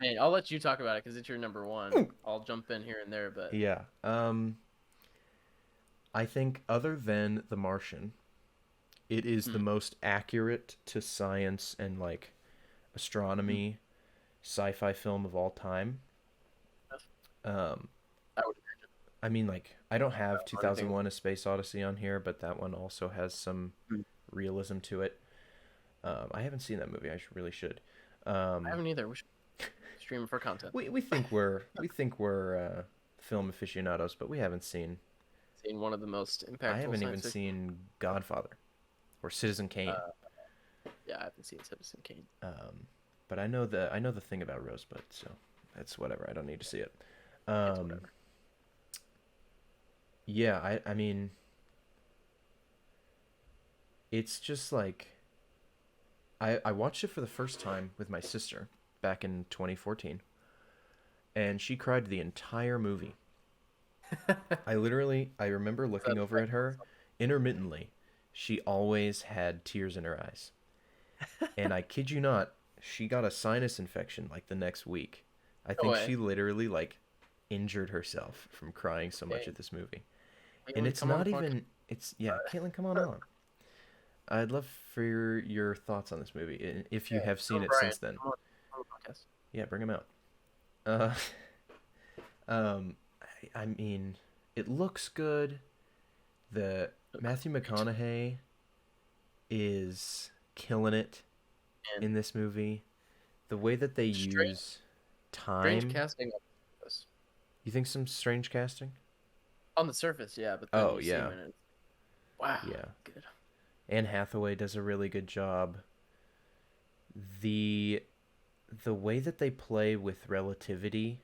Hey, I'll let you talk about it because it's your number 1. I'll jump in here and there, but Yeah. I think other than The Martian, it is the most accurate to science and like astronomy sci-fi film of all time. Um, I would imagine. I mean, like, I don't have Anything. 2001: A Space Odyssey on here, but that one also has some Mm. realism to it. I haven't seen that movie. I really should. I haven't either. We should stream it for content. We think we're film aficionados, but we haven't seen. Seen one of the most impactful. I haven't even science fiction- seen Godfather or Citizen Kane. Yeah, I haven't seen Citizen Kane. But I know the thing about Rosebud, so that's whatever. I don't need to see it. It's whatever. Yeah, I mean, it's just like I watched it for the first time with my sister back in 2014, and she cried the entire movie. I remember looking over at her intermittently. She always had tears in her eyes. And I kid you not, she got a sinus infection like the next week. I No think way. she literally like injured herself from crying so much Dang. at this movie. And Caitlin, it's come on the not podcast. even it's yeah, Caitlin, come on on. I'd love for your thoughts on this movie if you Yeah. have So seen it Brian, since then. come on the podcast. Yeah, bring him out. Uh um I mean, it looks good. The Matthew Great. McConaughey is killing it And in this movie. The way that they strange, use strange time. casting on this. You think some strange casting? On the surface, yeah, but then Oh, you see him yeah. and it's wow, Yeah. good. Anne Hathaway does a really good job. The the way that they play with relativity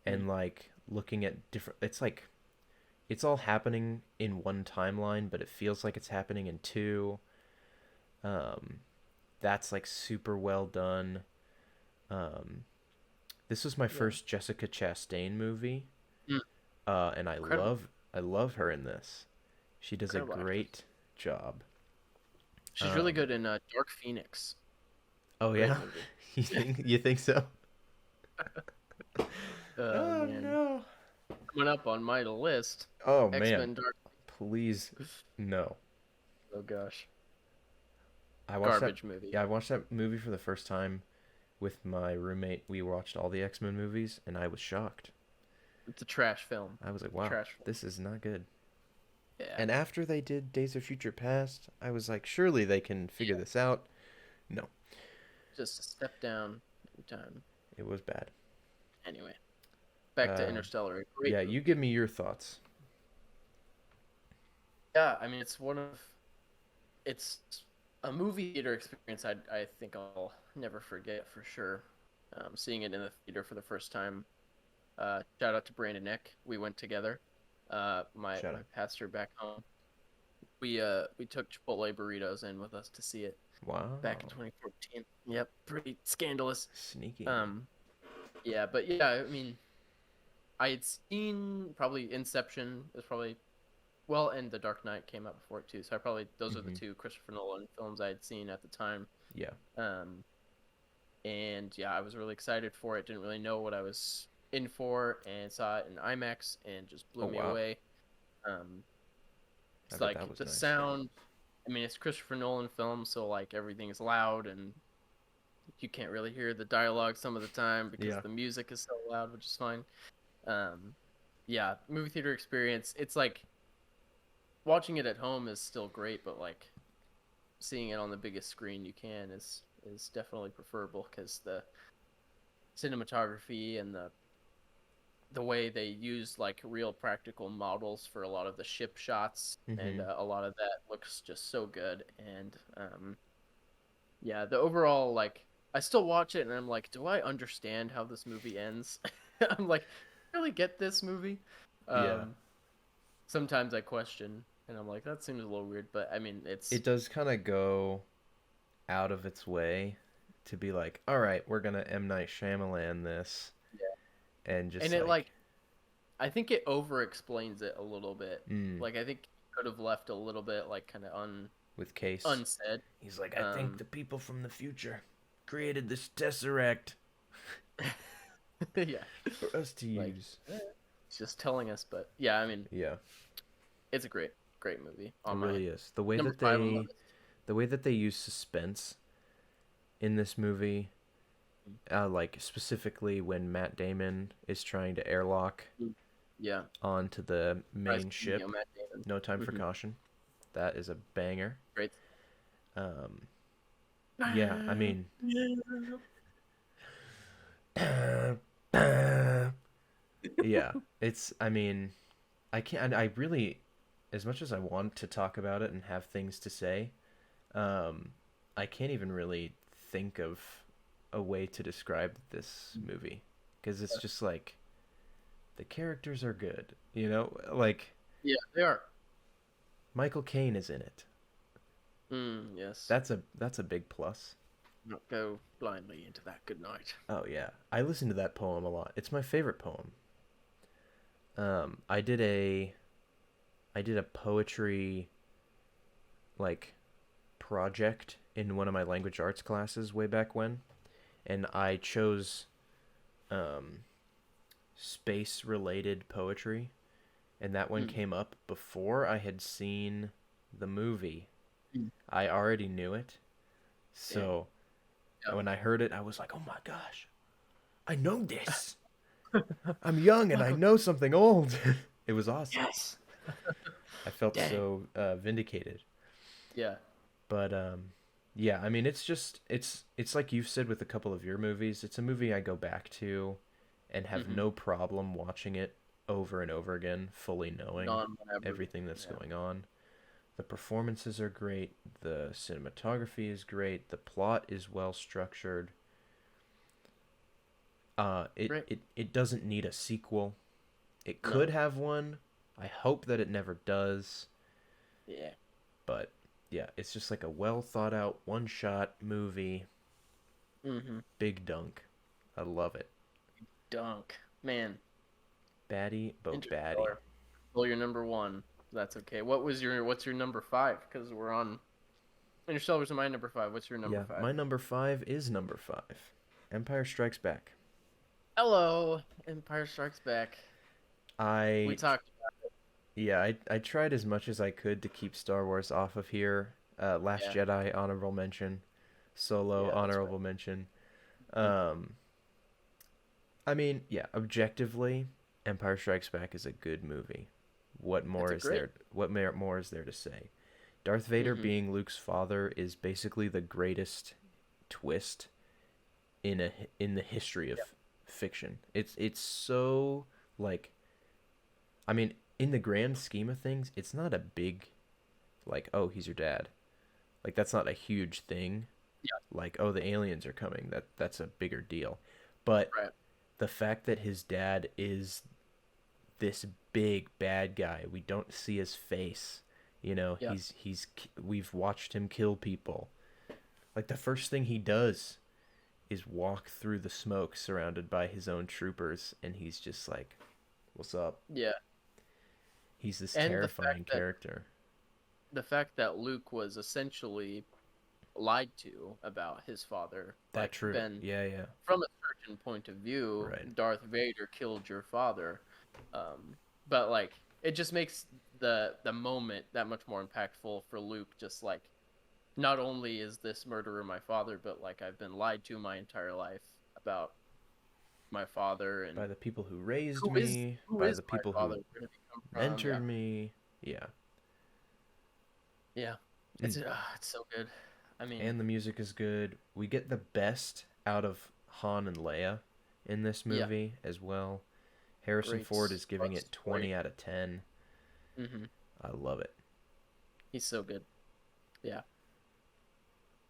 Mm. and like looking at different it's like it's all happening in one timeline, but it feels like it's happening in two. Um that's like super well done. Um this was my Yeah. first Jessica Chastain movie. Mm. And Incredible, I love her in this. She does a incredible actress. great job. She's really Um, good in Dark Phoenix. oh Great yeah, movie. you think so? Oh Oh man, no. coming up on my list, Oh X man, Men Dark. please no. Oh gosh, I watched that. garbage movie. Yeah, I watched that movie for the first time with my roommate. We watched all the X-Men movies, and I was shocked. It's a trash film. I was like, wow, Trash film. this is not good. Yeah. And after they did Days of Future Past, I was like, surely they can figure Yeah. this out. No, Just a step down in time. it was bad. Anyway, back to Uh, Interstellar. Great yeah, movie. you give me your thoughts. Yeah, I mean it's a movie theater experience I think I'll never forget for sure. Seeing it in the theater for the first time. Shout out to Brandon Eck. We went together. Shout My out. pastor back home. We took Chipotle burritos in with us to see it back in Wow. 2014. Yep, pretty scandalous. Sneaky. Um, yeah, but yeah, I mean, I had seen probably Inception is probably well, and The Dark Knight came out before it too. So I probably those are the Hmm. two Christopher Nolan films I had seen at the time. Yeah. Um, and yeah, I was really excited for it. Didn't really know what I was in for, and saw it in IMAX, and just blew Oh me wow. away. Um, I it's bet that like was the nice. sound. I mean, it's Christopher Nolan film, so like everything is loud, and you can't really hear the dialogue some of the time because Yeah. the music is so loud, which is fine. Um, yeah, movie theater experience. It's like watching it at home is still great, but like seeing it on the biggest screen you can is definitely preferable because the cinematography and the way they use like real practical models for a lot of the ship shots and Hmm. a lot of that looks just so good. And yeah, the overall like I still watch it and I'm like, do I understand how this movie ends? I'm like, really get this movie? Yeah. um Sometimes I question and I'm like, that seems a little weird, but I mean it's It does kind of go out of its way to be like, all right, we're gonna M Night Shyamalan this, yeah. and And just it like like, I think it over explains it a little bit. mm, Like I think could have left a little bit like kind of with Case, unsaid. he's like, I think Um, the people from the future created this tesseract yeah, for us to like use. it's just telling us. But yeah, I mean, Yeah, it's a great movie. it On my really is. The way number that five on my list. the way that they use suspense in this movie, like specifically when Matt Damon is trying to airlock Yeah, onto the Bryce main Cameo, ship, Matt Damon. No Time for Hmm. Caution. That is a banger. Great. Um, yeah, I mean, yeah, it's, I mean, I can't, I really, as much as I want to talk about it and have things to say, um, I can't even really think of a way to describe this movie because it's just like the characters are good, you know, like Yeah, they are. Michael Caine is in it. Yes. That's a big plus. Not go blindly into that good night. Oh yeah, I listen to that poem a lot. It's my favorite poem. I did a poetry like project in one of my language arts classes way back when, and I chose um, space related poetry, and that one Mm. came up before I had seen the movie. Mm. I already knew it, Dang. so Yep. when I heard it, I was like, "Oh my gosh, I know this. I'm young and I Michael. know something old." It was awesome. Yes. I felt Dang. so vindicated. Yeah. But yeah, I mean, it's like you've said with a couple of your movies. It's a movie I go back to and have Mm-hmm. no problem watching it over and over again, fully knowing Non whatever. everything that's Yeah. going on. The performances are great, the cinematography is great, the plot is well structured. Great. It doesn't need a sequel. It could No. have one. I hope that it never does. Yeah. But yeah, it's just like a well thought out one shot movie. Mm-hmm. Big dunk. I love it. Dunk. Man. Baddie, Bo Baddie. Interstellar. Well, your number one. That's okay. What's your number five? Because we're on Interstellar's my number five. What's your number Yeah, five? my number five is number five. Empire Strikes Back. Hello, Empire Strikes Back. We I talked. yeah, I tried as much as I could to keep Star Wars off of here. Last Yeah. Jedi honorable mention. Solo Yeah, that's honorable mention. right. Um, I mean, yeah, objectively, Empire Strikes Back is a good movie. What It's more a is great. there? More is there to say? Darth Vader Mm-hmm. being Luke's father is basically the greatest twist in a in the history of Yeah. fiction. It's so like I mean, in the grand scheme of things, it's not a big like, oh, he's your dad. Like that's not a huge thing. Yeah. Like, oh, the aliens are coming. That's a bigger deal. But Right. the fact that his dad is this big bad guy, we don't see his face. You know, Yeah. he's we've watched him kill people. Like the first thing he does is walk through the smoke surrounded by his own troopers and he's just like, "What's up?" Yeah. He's this And terrifying character. the fact that Luke was essentially lied to about his father, That like true. Ben, Yeah, yeah. from a certain point of view, Right. Darth Vader killed your father. But like it just makes the moment that much more impactful for Luke. Just like not only is this murderer my father, but like I've been lied to my entire life about my father and By the people who raised me, who by is the my people father? who Where did he come from? mentored Yeah, me. Yeah. yeah. Mm. It's so good. I mean, And the music is good. We get the best out of Han and Leia in this yeah, movie as well. Harrison great Ford is giving love it story. 20 out of 10. Mm-hmm. I love it. He's so good. Yeah,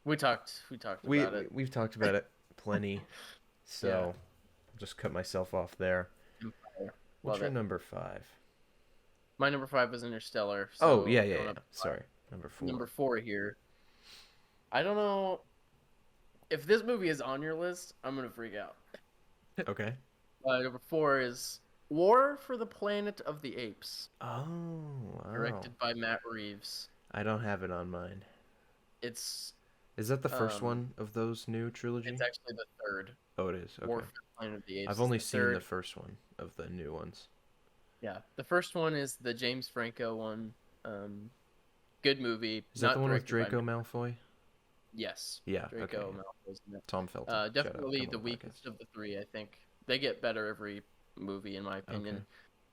we talked We, about we it. we've talked about it plenty, Yeah, so I'll just cut myself off there. Empire. What's Love your it. number 5? My number five is Interstellar, Oh, so yeah, yeah, going yeah. up to Sorry. Number number 4. four here. I don't know if this movie is on your list. I'm gonna freak out. Okay. Number four is War for the Planet of the Apes, Oh, wow. directed by Matt Reeves. I don't have it on mine. It's Is that the first um, one of those new it's trilogy? actually the third. Oh, it is. War Okay. for the Planet of the Apes I've is only the seen the third. first one of the new ones. Yeah, the first one is the James Franco one. Um, Good movie, Is that the not one with directed by Draco Malfoy? yes, Yeah. Okay. Draco Yeah. Malfoy's in it. Tom Felton. Shout out. Definitely Come on the the podcast. weakest of the three. I think they get better every movie, in my Okay. opinion.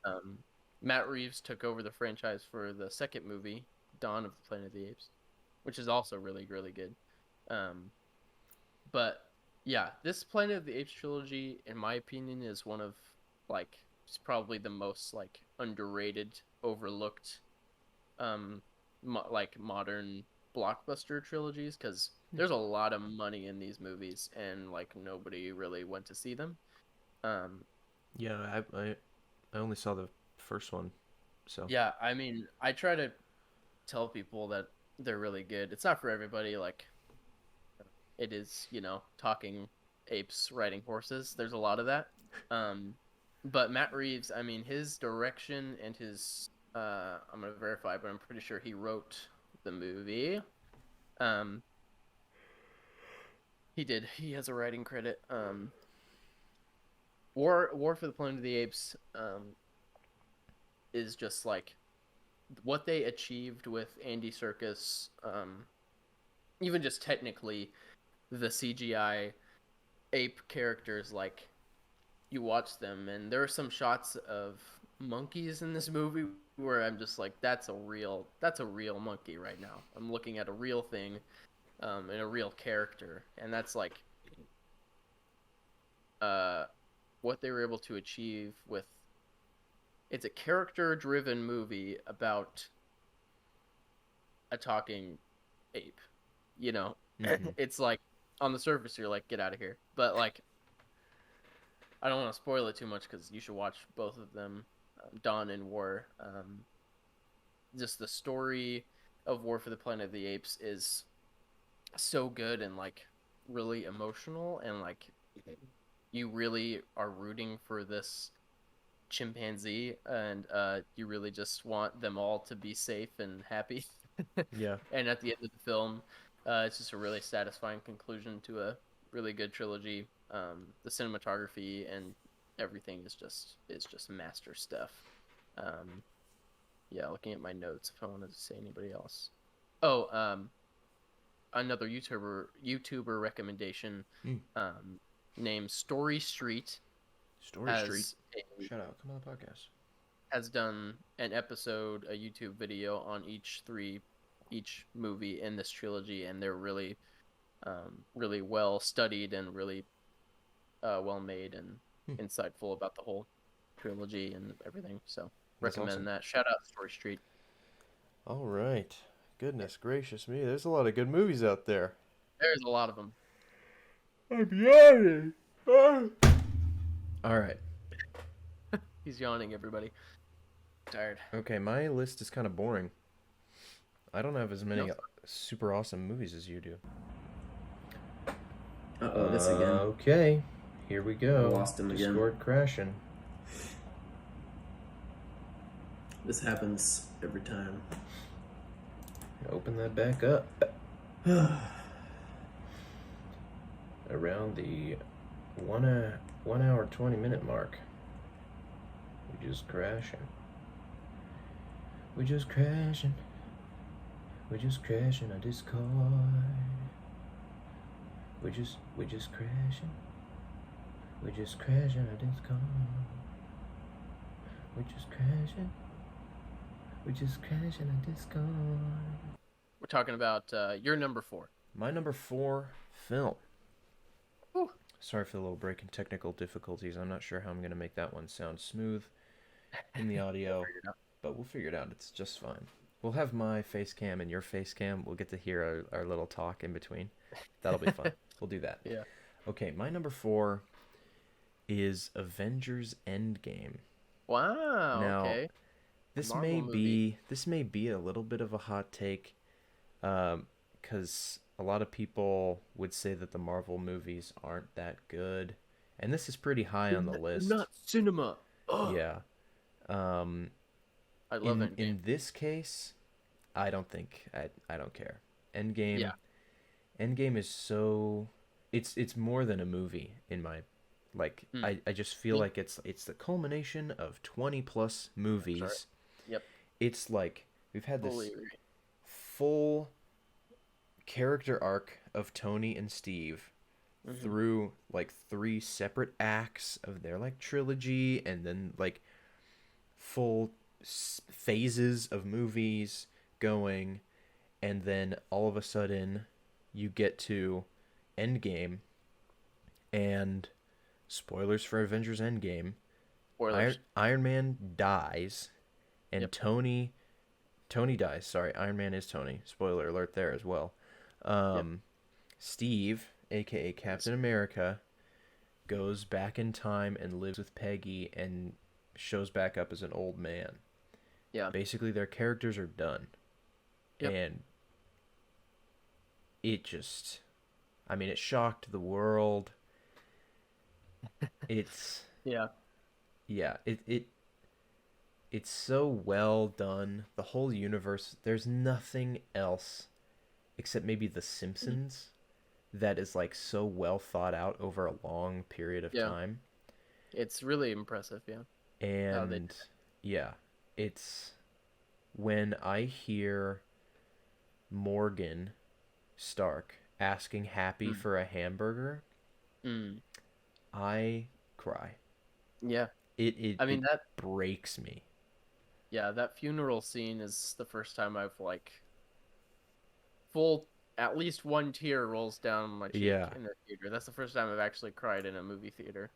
Um, Matt Reeves took over the franchise for the second movie, Dawn of the Planet of the Apes, which is also really, really good. Um, but yeah, this Planet of the Apes trilogy, in my opinion, is one of like it's probably the most like underrated, overlooked, like modern blockbuster trilogies because there's a lot of money in these movies and like nobody really went to see them. Um, Yeah, I only saw the first one, so yeah, I mean, I try to tell people that they're really good. It's not for everybody. Like it is, talking apes riding horses. There's a lot of that. But Matt Reeves, I mean, his direction and his I'm gonna verify, but I'm pretty sure he wrote the movie. Um, he did. He has a writing credit. War for the Planet of the Apes is just like what they achieved with Andy Serkis. Even just technically, the CGI ape characters, like you watch them, and there are some shots of monkeys in this movie where I'm just like, that's a real monkey right now. I'm looking at a real thing, and a real character, and that's like, what they were able to achieve with. It's a character-driven movie about a talking ape. Mm-hmm. It's like on the surface you're like, get out of here, but like I don't want to spoil it too much because you should watch both of them, Dawn and War. Just the story of War for the Planet of the Apes is so good and like really emotional, and like you really are rooting for this chimpanzee, and you really just want them all to be safe and happy. Yeah. And at the end of the film, it's just a really satisfying conclusion to a really good trilogy. The cinematography and everything is just master stuff. Yeah, looking at my notes if I wanted to say anybody else. Oh, another YouTuber recommendation, named Story Street. Story Street. Shout out, come on the podcast. Has done an episode, a YouTube video on each movie in this trilogy, and they're really, really well studied and really well made and insightful about the whole trilogy and everything. So recommend awesome. That. Shout out Story Street. All right. Goodness gracious me, there's a lot of good movies out there. There's a lot of them. I'm yawning. All right. He's yawning, everybody. Tired. Okay, my list is kind of boring. I don't have as many super awesome movies as you do. Uh-oh, this again. Okay, here we go. I lost him again. Discord crashing. This happens every time. Open that back up. Around the 1 hour 20-minute mark. We just crashing. We just crashing on Discord. We just crashing. We just crashing on Discord. We just crashing on Discord. We're talking about your number 4. My number 4 film. Whew. Sorry for the little break in technical difficulties. I'm not sure how I'm going to make that one sound smooth in the audio, but we'll figure it out. It's just fine. We'll have my face cam and your face cam. We'll get to hear our little talk in between. That'll be fun. We'll do that. Yeah. Okay, my number 4 is Avengers Endgame. Wow. Now, okay. This may be a little bit of a hot take, because a lot of people would say that the Marvel movies aren't that good, and this is pretty high on the list. Not cinema. Ugh. Yeah. I love Endgame. In this case, I don't care. Endgame. Yeah. Endgame is so it's more than a movie in my I just feel like it's the culmination of 20 plus movies. Right. Yep. It's like we've had this full character arc of Tony and Steve through like 3 separate acts of their like trilogy, and then like full phases of movies going, and then all of a sudden you get to Endgame, and spoilers for Avengers Endgame, Iron Man dies, and Tony dies. Sorry, Iron Man is Tony. Spoiler alert there as well. Steve, aka Captain America, goes back in time and lives with Peggy and shows back up as an old man. Yeah. Basically, their characters are done. Yep. And it just, I mean, it shocked the world. It's Yeah. yeah, it's so well done. The whole universe, there's nothing else except maybe The Simpsons that is like so well thought out over a long period of Yeah. time. It's really impressive, yeah. How they And yeah, it's when I hear Morgan Stark asking Happy mm. for a hamburger, Mm. I cry. Yeah. It I mean it breaks me. yeah, that funeral scene is the first time I've like full at least one tear rolls down my cheek Yeah. in the theater. That's the first time I've actually cried in a movie theater.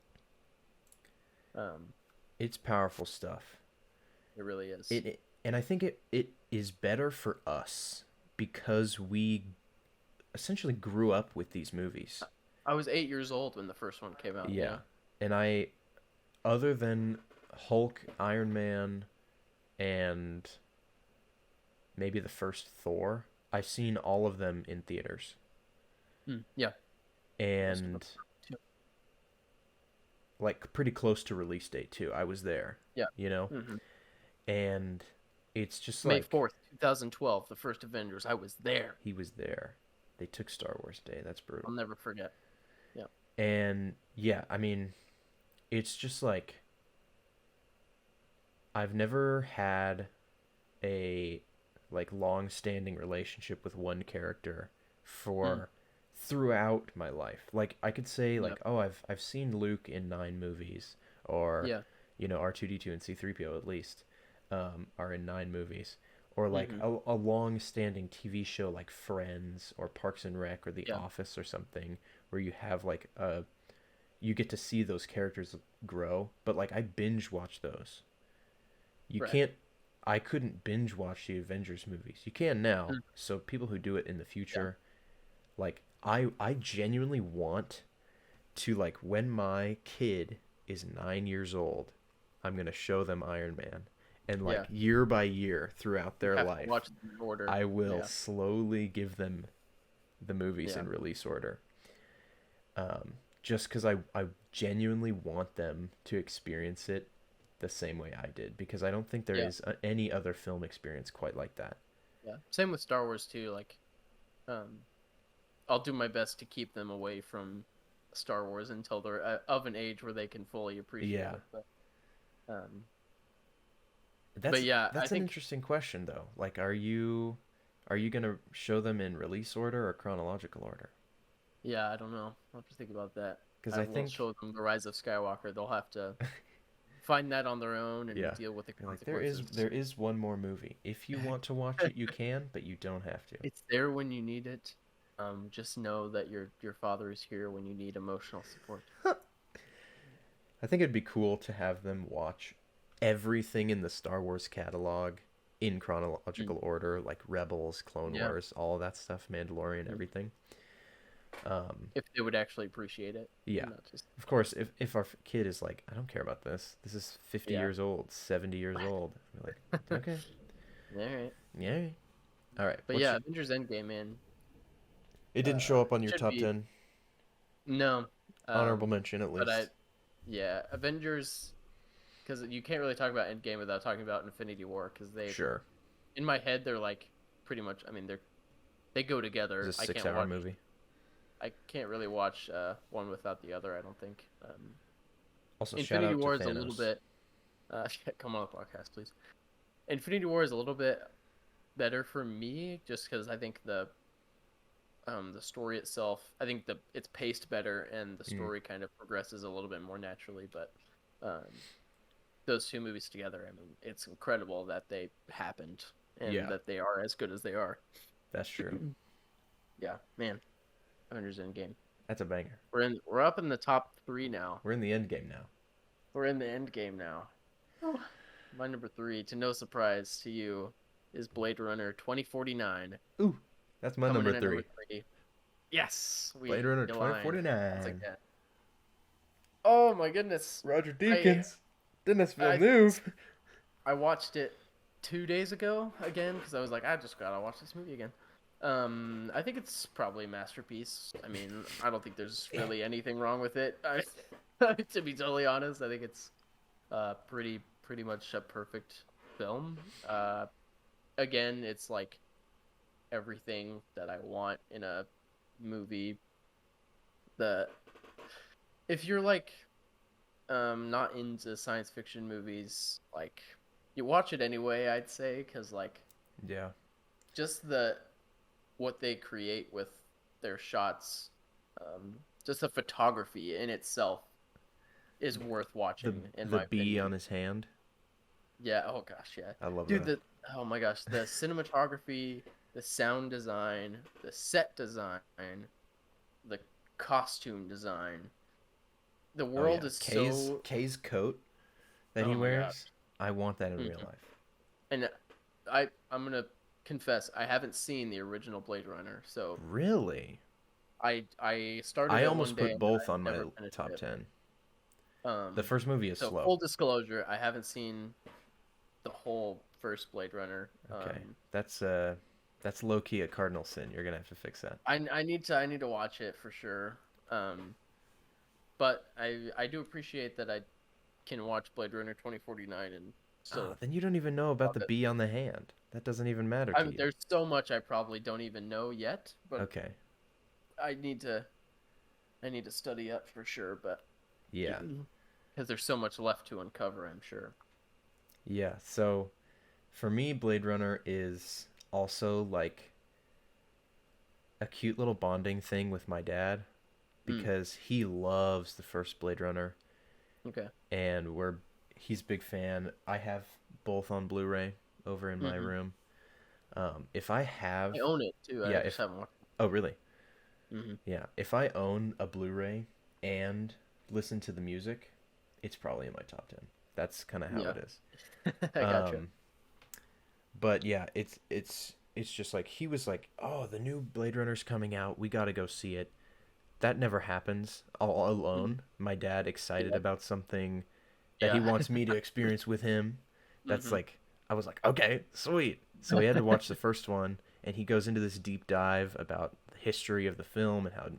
Um, It's powerful stuff. it really is. And I think it is better for us because we essentially grew up with these movies. I was 8 years old when the first one came out. Yeah. And I, other than Hulk, Iron Man, and maybe the first Thor, I've seen all of them in theaters. Yeah. And like pretty close to release date too. I was there. Yeah. You know? Mm-hmm. And it's just May like 4th, 2012, the first Avengers. I was there. He was there. They took Star Wars Day. That's brutal. I'll never forget. Yeah. And yeah, I mean, it's just like I've never had a like long-standing relationship with one character for throughout my life. Like I could say like, oh, I've seen Luke in 9 movies, or you know, R2D2 and C3PO at least are in 9 movies, or like a long-standing TV show like Friends or Parks and Rec or The Office or something, where you have like you get to see those characters grow. But like I binge watch those. You can't. I couldn't binge watch the Avengers movies. You can now. So people who do it in the future, like I genuinely want to, like, when my kid is 9 years old, I'm gonna show them Iron Man, and like year by year throughout their life, watch it in order. I will slowly give them the movies in release order. Just because I genuinely want them to experience it the same way I did, because I don't think there is any other film experience quite like that. Yeah, same with Star Wars too. Like, I'll do my best to keep them away from Star Wars until they're of an age where they can fully appreciate it. But yeah, that's an interesting question though. Like, are you gonna show them in release order or chronological order? Yeah, I don't know. I'll have to think about that. Because I think show them the Rise of Skywalker. They'll have to find that on their own and deal with the consequences. Like, there is one more movie. If you want to watch it, you can, but you don't have to. It's there when you need it. Just know that your father is here when you need emotional support. I think it'd be cool to have them watch everything in the Star Wars catalog in chronological order, like Rebels, Clone Wars, all of that stuff, Mandalorian, everything. If they would actually appreciate it. Yeah. Of course, if our kid is like, I don't care about this. This is 50 years old, 70 years old. We're like, okay. All right. Yeah. All right. But yeah, Avengers Endgame, man. It didn't show up on your top 10. No. Honorable mention, at least. But Avengers, because you can't really talk about Endgame without talking about Infinity War, because they. Sure. In my head, they're like pretty much. I mean, they go together. It's a 6-hour movie. I can't really watch one without the other, I don't think. Also, Infinity War is Thanos. a little bit. Come on the podcast, please. Infinity War is a little bit better for me, just because I think the story itself, I think it's paced better and the story kind of progresses a little bit more naturally. But those two movies together, I mean, it's incredible that they happened and that they are as good as they are. That's true. Yeah, man. Avengers Endgame. That's a banger. We're up in the top 3 now. We're in the end game now. We're in the end game now. Oh. My number 3, to no surprise to you, is Blade Runner 2049. Ooh, that's my number 3. Number 3. Yes, Blade Runner 2049. Like that. Oh my goodness. Roger Deakins. Denis Villeneuve. I watched it 2 days ago again because I was like, I just gotta watch this movie again. I think it's probably a masterpiece. I mean, I don't think there's really anything wrong with it. To be totally honest, I think it's pretty much a perfect film. Again, it's like everything that I want in a movie. The if you're like not into science fiction movies, like you watch it anyway, I'd say, because like yeah, just what they create with their shots, just the photography in itself is worth the watching in the my bee opinion. on his hand. Yeah. Oh gosh. Yeah. I love Dude. that. Oh my gosh. The cinematography, the sound design, the set design, the costume design. The Oh world yeah, is Kay's so. Kay's coat that he Oh my gosh. wears. I want that in real Mhm. life. And I'm gonna confess I haven't seen the original Blade Runner, so Really? I started I it one almost day put and both I on my never finished top it. 10. The Um, first movie is so slow. full disclosure, I haven't seen the whole first Blade Runner. Okay. That's low key a cardinal sin. You're gonna have to fix that. I need to watch it for sure. Um, but I do appreciate that I can watch Blade Runner 2049 and Ah, still then you don't even know about love the it. bee on the hand. That doesn't even matter to you. There's so much I probably don't even know yet, but Okay. I need to I need to study up for sure. But Yeah. because there's so much left to uncover, I'm sure. Yeah. So for me, Blade Runner is also like a cute little bonding thing with my dad Mm, because he loves the first Blade Runner okay. and he's a big fan. I have both on Blu-ray over in my Hmm. room. If I have, I own it too. yeah, I just if haven't watched oh really? it. Hmm. Yeah, if I own a Blu-ray and listen to the music, it's probably in my top 10. That's kind of how Yeah, it is. I gotcha. Um, but yeah, it's just like he was like, "Oh, the new Blade Runner's coming out. We got to go see it." That never happens all Mhm. alone. My dad excited Yeah, about something that he yeah. wants me to experience with him. That's Hmm. like I was like, "Okay, sweet." So we had to watch the first one and he goes into this deep dive about the history of the film and how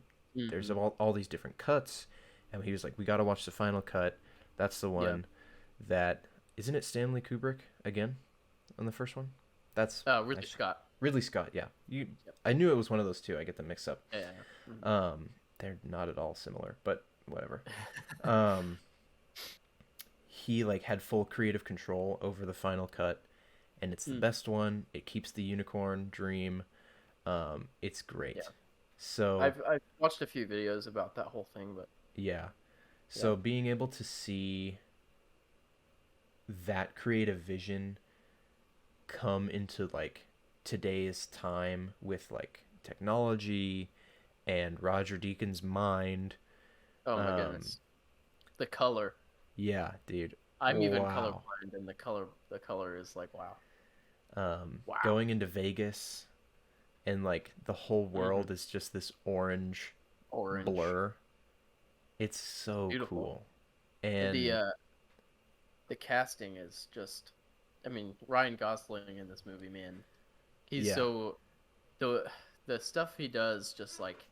there's Hmm. all these different cuts and he was like, "We got to watch the final cut." That's the Yeah. one that isn't it Stanley Kubrick again on the first one? That's Ridley actually Scott. Ridley Scott, yeah. Yep. I knew it was one of those two. I get them mixed up. Yeah. Hmm. They're not at all similar, but whatever. Um, he like had full creative control over the final cut, and it's the Mm, best one. It keeps the unicorn dream. It's yeah. great. So I've watched a few videos about that whole thing, but yeah, yeah. so being able to see that creative vision come into like today's time with like technology and Roger Deakins' mind. Oh my Um, goodness, the color. yeah, dude. I'm even Wow. colorblind, and the color is like wow, wow. Going into Vegas and like the whole Hmm. world is just this orange Orange, blur. It's so beautiful. cool. The And uh, the casting is just, I mean, Ryan Gosling in this movie, man. He's yeah, so the the stuff he does, just like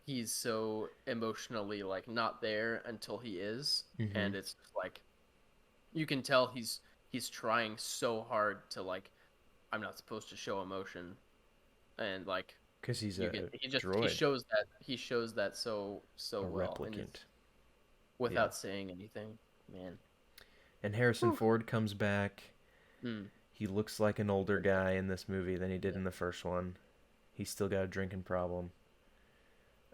he's so emotionally like not there until he is, hmm and it's just like you can tell he's trying so hard to like I'm not supposed to show emotion, and like because he's you a can droid, he shows that so a well and is replicant. Yeah. without saying anything, man. And Harrison Whew. Ford comes back. Mm. He looks like an older guy in this movie than he did Yeah. in the first one. He's still got a drinking problem.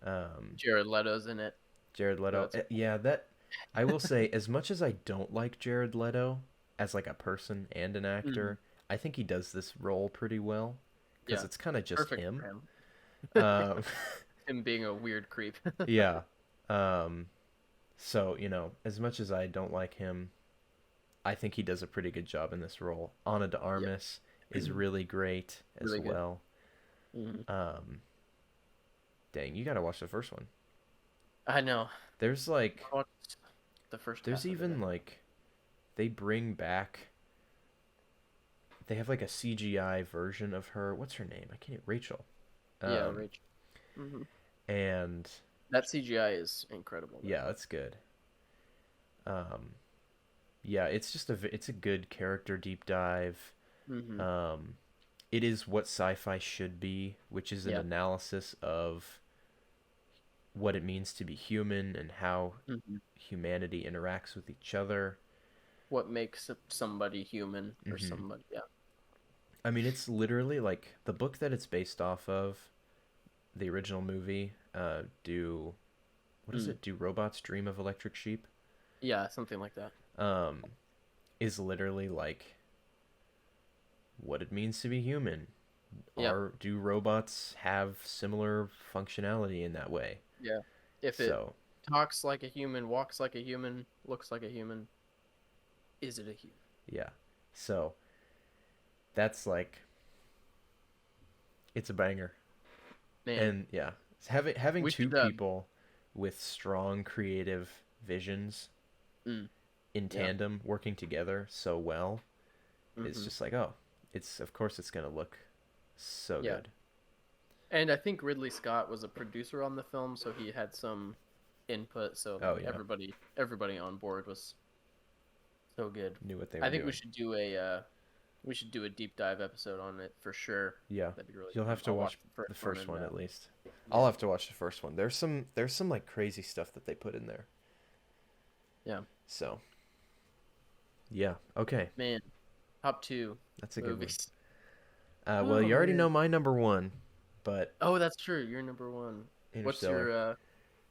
Um, Jared Leto's in it, Jared so Leto. that's Yeah, that I will say as much as I don't like Jared Leto as like a person and an mm. actor, I think he does this role pretty well cuz Yeah, it's kind of just perfect him. for him. Um Him being a weird creep. yeah. Um so, as much as I don't like him, I think he does a pretty good job in this role. Ana de Yeah, Armas is really great as really good. well. Hmm. Um Dang, you got to watch the first one. I know. There's I like watched the first there's half of it. even like they bring back they have like a CGI version of her. What's her name? I can't. Rachel. Yeah, Um, Rachel. Hmm. and That CGI is incredible, though. yeah, that's good. Um, yeah, it's a good character deep dive. Hmm. Um, it is what sci-fi should be, which is an Yeah. analysis of what it means to be human and how Hmm. humanity interacts with each other. What makes somebody human or Hmm. somebody? Yeah. I mean, it's literally like the book that it's based off of, the original movie. Do what is Mm. it? Do robots dream of electric sheep? Yeah, something like that. Um, is literally like what it means to be human. Yeah. Do robots have similar functionality in that way? Yeah. If it So, talks like a human, walks like a human, looks like a human, is it a human? yeah. So, that's like it's a banger. Man, And yeah, having we two should. people with strong creative visions Mm, in yeah. tandem working together so well, it's Hmm. just like, oh, it's of course it's going to look so Yeah. good. And I think Ridley Scott was a producer on the film, so he had some input. So Oh yeah, everybody on board was so good. knew what they I were think doing. we should do a deep dive episode on it for sure. Yeah. That'd be really You'll fun. have to I'll watch watch the one first and one at least. yeah. I'll have to watch the first one. There's some like crazy stuff that they put in there. Yeah. So, yeah, okay. Man, top two That's a good one. movies. Well, you Oh already know man. my number one, but Oh, that's true. You're number one. What's Interstellar. your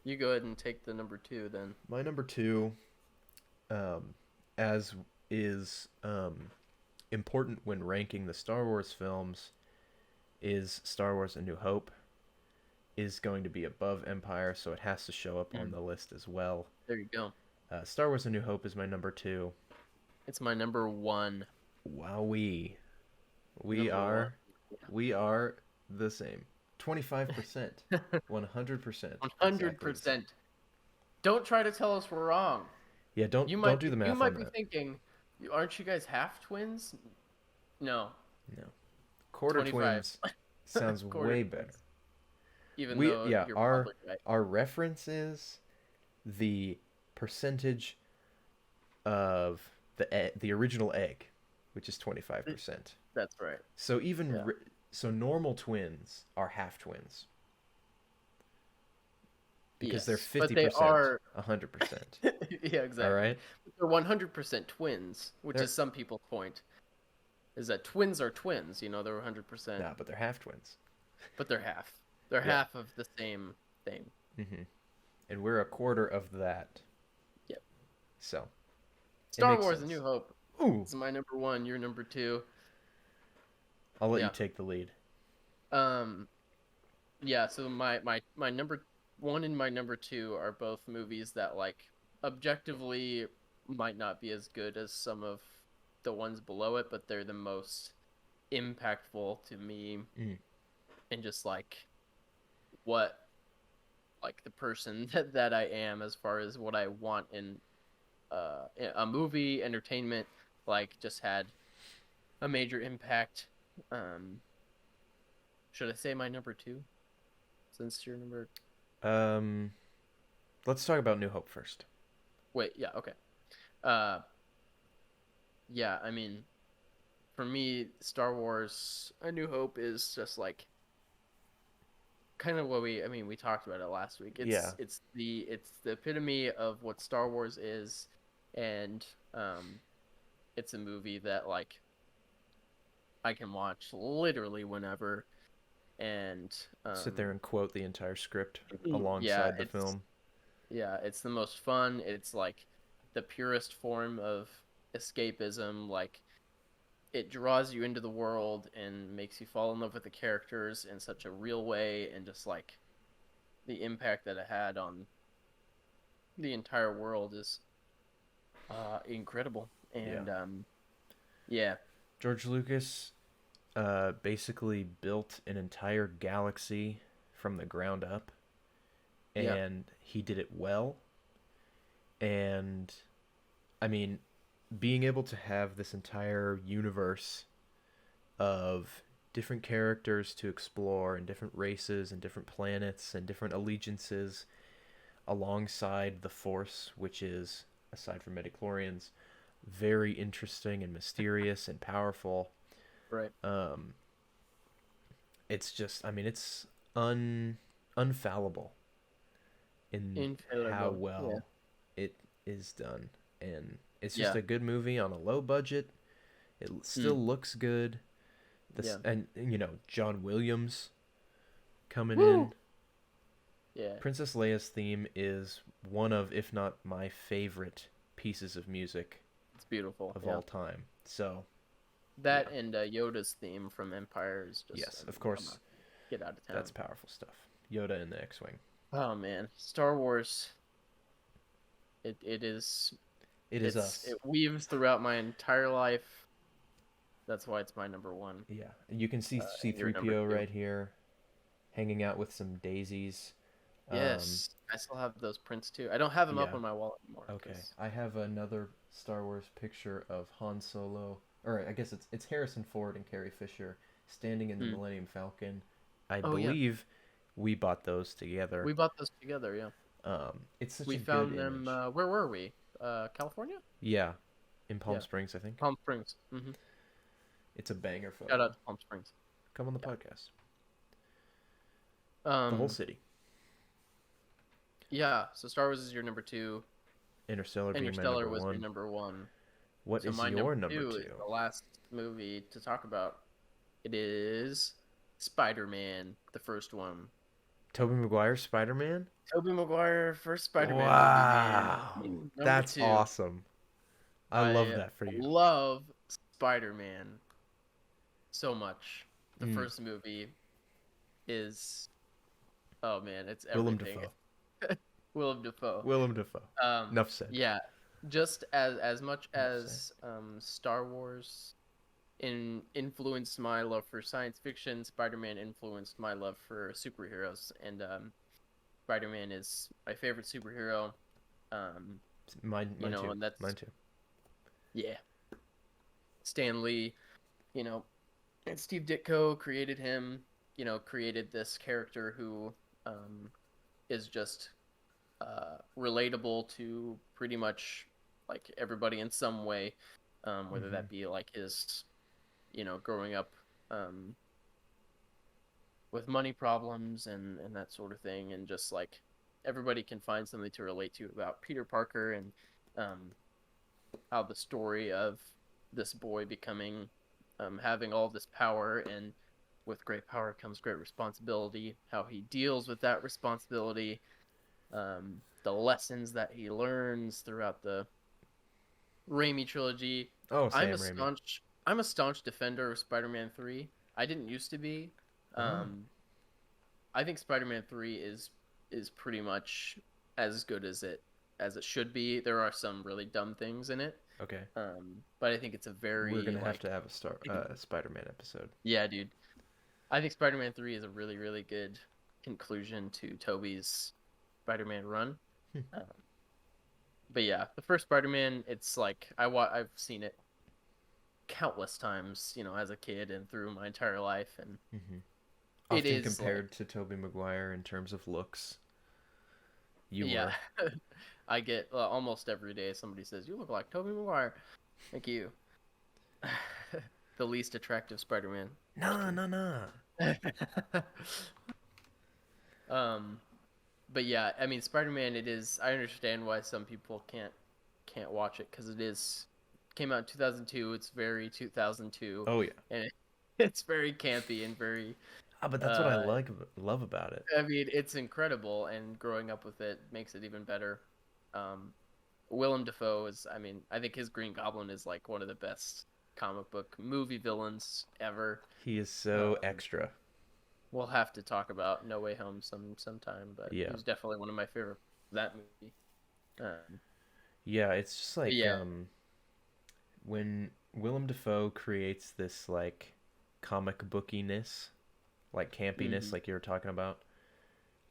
you go ahead and take the number two then. My number two, as is important when ranking the Star Wars films, is Star Wars: A New Hope. Is going to be above Empire, so it has to show up on Mm, the list as well. there you go. Star Wars: A New Hope is my number two. It's my number one. Wowee, we Number one. are we are the same. 25%, 100%, exactly the same. 100%. Don't try to tell us we're wrong. Yeah, don't do the math You might on be that. thinking, aren't you guys half twins? No, No, quarter 25. twins sounds Quarter way twins. better. Even though you're probably right. Our reference is the percentage of the original egg, which is 25%. That's right. So even Yeah. so normal twins are half twins because they're Yes, but 50%, they are. 100%. Yeah, exactly. All right? They're 100% twins, which They're is some people's point. Is that twins are twins? You know, they're 100%, Nah, but they're half twins. but they're half. They're Yeah. half of the same thing. Mhm. And we're a quarter of that. Yep. So, Star makes Wars: A sense. New Hope ooh, is my number one. You're number two. I'll let you Yeah. take the lead. Yeah. So my number one and my number two are both movies that like objectively might not be as good as some of the ones below it, but they're the most impactful to me, and just like what like the person that I am as far as what I want in a movie entertainment, like just had a major impact. Should I say my number two since you're number Let's talk about New Hope first. wait, yeah, okay. uh yeah, I mean, for me, Star Wars: A New Hope is just like kind of what we talked about it last week. Yeah. It's the epitome of what Star Wars is, and it's a movie that like I can watch literally whenever, and Sit there and quote the entire script yeah, alongside the film. yeah, it's the most fun. It's like the purest form of escapism. Like, it draws you into the world and makes you fall in love with the characters in such a real way, and just like the impact that it had on the entire world is incredible. And yeah, George Lucas basically built an entire galaxy from the ground up, and he did it well. And I mean, being able to have this entire universe of different characters to explore and different races and different planets and different allegiances alongside the Force, which is, aside from midichlorians, very interesting and mysterious and powerful. Right. It's just, I mean, it's unfallible in Infallible. how well it is done. And it's just a good movie on a low budget. It still looks good. And, you know, John Williams coming in. Yeah. Princess Leia's theme is one of, if not my favorite pieces of music. It's beautiful. Of all time. So. That and Yoda's theme from Empire is just... Yes, of course. Get out of town. That's powerful stuff. Yoda and the X-Wing. Oh, man. Star Wars. It is... It is us. It weaves throughout my entire life. That's why it's my number one. Yeah, and you can see C-3PO right here, hanging out with some daisies. Yes, I still have those prints too. I don't have them up on my wall anymore. Okay, I have another Star Wars picture of Han Solo, or I guess it's Harrison Ford and Carrie Fisher standing in the Millennium Falcon. I believe we bought those together. We bought those together, yeah. It's such we a good found them. image. Where were we? California? Yeah, in Palm Springs, I think. Palm Springs. Mm-hmm. It's a banger photo. Shout out to Palm Springs. Come on the podcast. The whole city. Yeah, so Star Wars is your number 2. Interstellar was your number 1. What is your number 2? Is the last movie to talk about. It is Spider-Man, the first one. Tobey Maguire's Spider-Man? Tobey Maguire, first Spider-Man wow. movie. Man. That's 2. Awesome. I love that for you. I love Spider-Man so much. The first movie is... Oh, man, it's everything. Willem Dafoe. Enough said. Yeah, just as much as Star Wars influenced my love for science fiction, Spider-Man influenced my love for superheroes, and Spider-Man is my favorite superhero. Mine too. And that's, mine too. Yeah. Stan Lee, and Steve Ditko created him. Created this character who is just relatable to pretty much like everybody in some way, whether that be like his growing up with money problems and that sort of thing, and just like everybody can find something to relate to about Peter Parker, and how the story of this boy becoming having all this power, and with great power comes great responsibility, how he deals with that responsibility, the lessons that he learns throughout the Raimi trilogy. Oh, I'm a staunch defender of Spider-Man 3. I didn't used to be. I think Spider-Man 3 is pretty much as good as it should be. There are some really dumb things in it. Okay. But I think it's a very... We're gonna have to have a Spider-Man episode. Yeah, dude. I think Spider-Man 3 is a really, really good conclusion to Tobey's Spider-Man run. But yeah, the first Spider-Man, it's like I've seen it countless times, as a kid and through my entire life, and often it is compared to Tobey Maguire in terms of looks. I get almost every day somebody says, "You look like Tobey Maguire." Thank you. The least attractive Spider-Man. No. But yeah, I mean, Spider-Man, it is... I understand why some people can't watch it, because came out in 2002. It's very 2002. Oh, yeah. And it's very campy and very... but that's what I love about it. I mean, it's incredible, and growing up with it makes it even better. Willem Dafoe is... I mean, I think his Green Goblin is like one of the best comic book movie villains ever. He is so extra. We'll have to talk about No Way Home sometime, but yeah. He was definitely one of my favorite that movie. Yeah, it's just like when Willem Dafoe creates this like comic bookiness, like campiness, like you were talking about,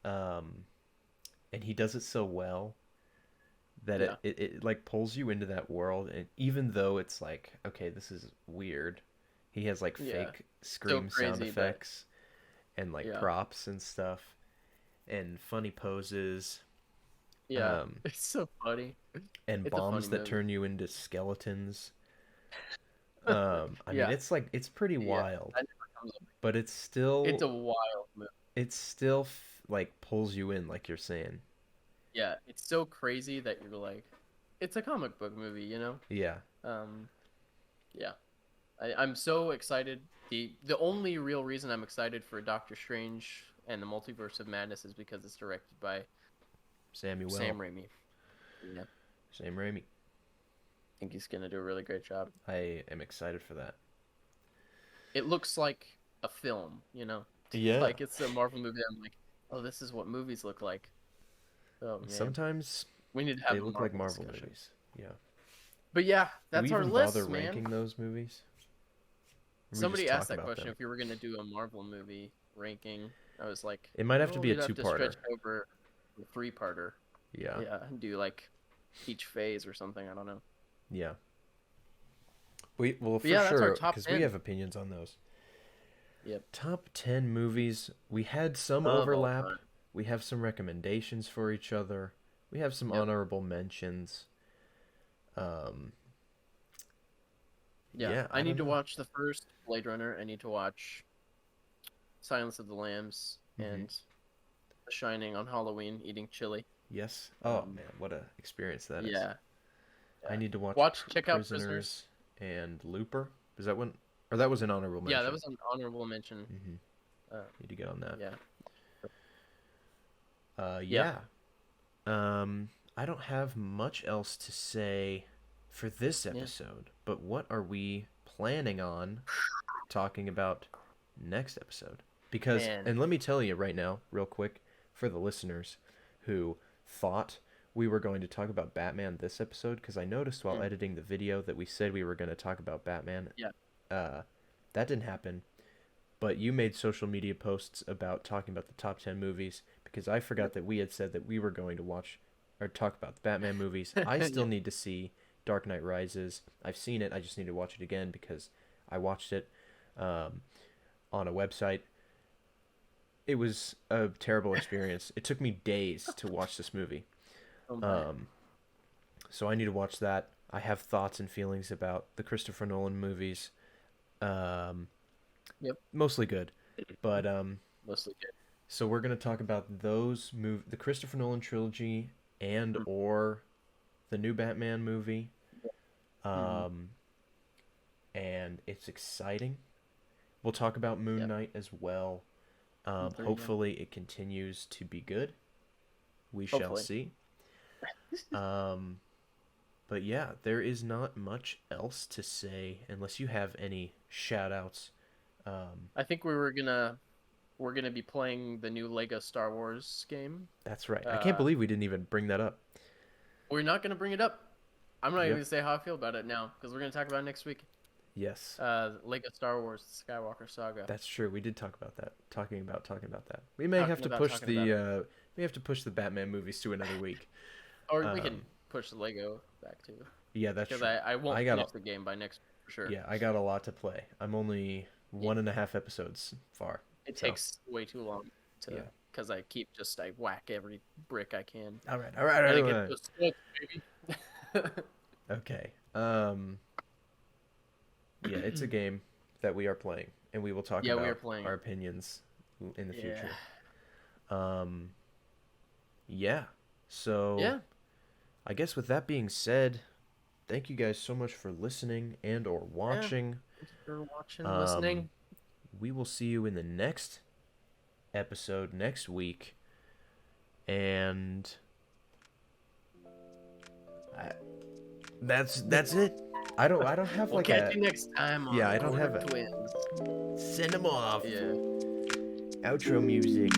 and he does it so well that it like pulls you into that world, and even though it's like, okay, this is weird, He has like Yeah. fake scream So crazy, sound effects and like props and stuff and funny poses. Yeah, it's so funny. And It's a bombs funny that movie. turn you into skeletons. I mean, it's pretty wild, that never comes up. but it's still It's a wild movie. It still like pulls you in, like you're saying. Yeah, it's so crazy that you're like, it's a comic book movie, you know? Yeah. Yeah. I'm so excited. The only real reason I'm excited for Doctor Strange and the Multiverse of Madness is because it's directed by Sam Raimi. Yeah. Sam Raimi. I think he's gonna do a really great job. I am excited for that. It looks like a film, you know? Yeah. Like it's a Marvel movie. I'm like, oh, this is what movies look like. Oh man. Sometimes we need to have they look like Marvel discussion. movies. Yeah. But yeah, that's do we our even list, bother man. ranking those movies? Somebody asked that question if we were gonna do a Marvel movie ranking. I was like, it might have to be a two-parter. Stretch over a 3-parter. Yeah. Yeah, do like each phase or something. I don't know. Yeah. Well, for yeah, sure, because we have opinions on those. Yep. Top 10 movies. We had some overlap. We have some recommendations for each other. We have some honorable mentions. Yeah, I need to watch the first Blade Runner. I need to watch Silence of the Lambs and The Shining on Halloween, eating chili. Yes. Oh man, what a experience that is. Yeah. I need to check out Prisoners and Looper. Is that one? Or that was an honorable mention? Yeah, that was an honorable mention. Need to get on that. Yeah. I don't have much else to say for this episode, but what are we planning on talking about next episode? Because, and let me tell you right now, real quick, for the listeners who thought we were going to talk about Batman this episode, because I noticed while editing the video that we said we were going to talk about Batman. Yeah. That didn't happen, but you made social media posts about talking about the top 10 movies, because I forgot that we had said that we were going to watch or talk about the Batman movies. I still need to see Dark Knight Rises. I've seen it. I just need to watch it again because I watched it on a website. It was a terrible experience. It took me days to watch this movie. So I need to watch that. I have thoughts and feelings about the Christopher Nolan movies. Mostly good, but mostly good. So we're gonna talk about those the Christopher Nolan trilogy and or the new Batman movie. And it's exciting. We'll talk about Moonknight as well. Hopefully it continues to be good. We shall see. But yeah, there is not much else to say unless you have any shout outs. I think we're gonna be playing the new Lego Star Wars game. That's right. I can't believe we didn't even bring that up. We're not gonna bring it up. I'm not even gonna say how I feel about it now because we're gonna talk about it next week. Yes. Lego Star Wars Skywalker Saga. That's true. We did talk about that. Talking about that. We may have to push the Batman movies to another week. Or we can push the Lego back too. Yeah, that's true. Because I won't finish the game by next week for sure. Yeah, I got a lot to play. I'm only 1.5 episodes far. It takes way too long to because I whack every brick I can. All right. Get those skills, baby. Okay. Yeah, it's a game that we are playing, and we will talk about our opinions in the future. Yeah. So. Yeah. I guess with that being said, thank you guys so much for listening and or watching. Thank you for watching, listening. We will see you in the next episode next week, and that's it. I don't have we'll catch you next time. I don't have Twins. Send them off. Yeah. Outro music.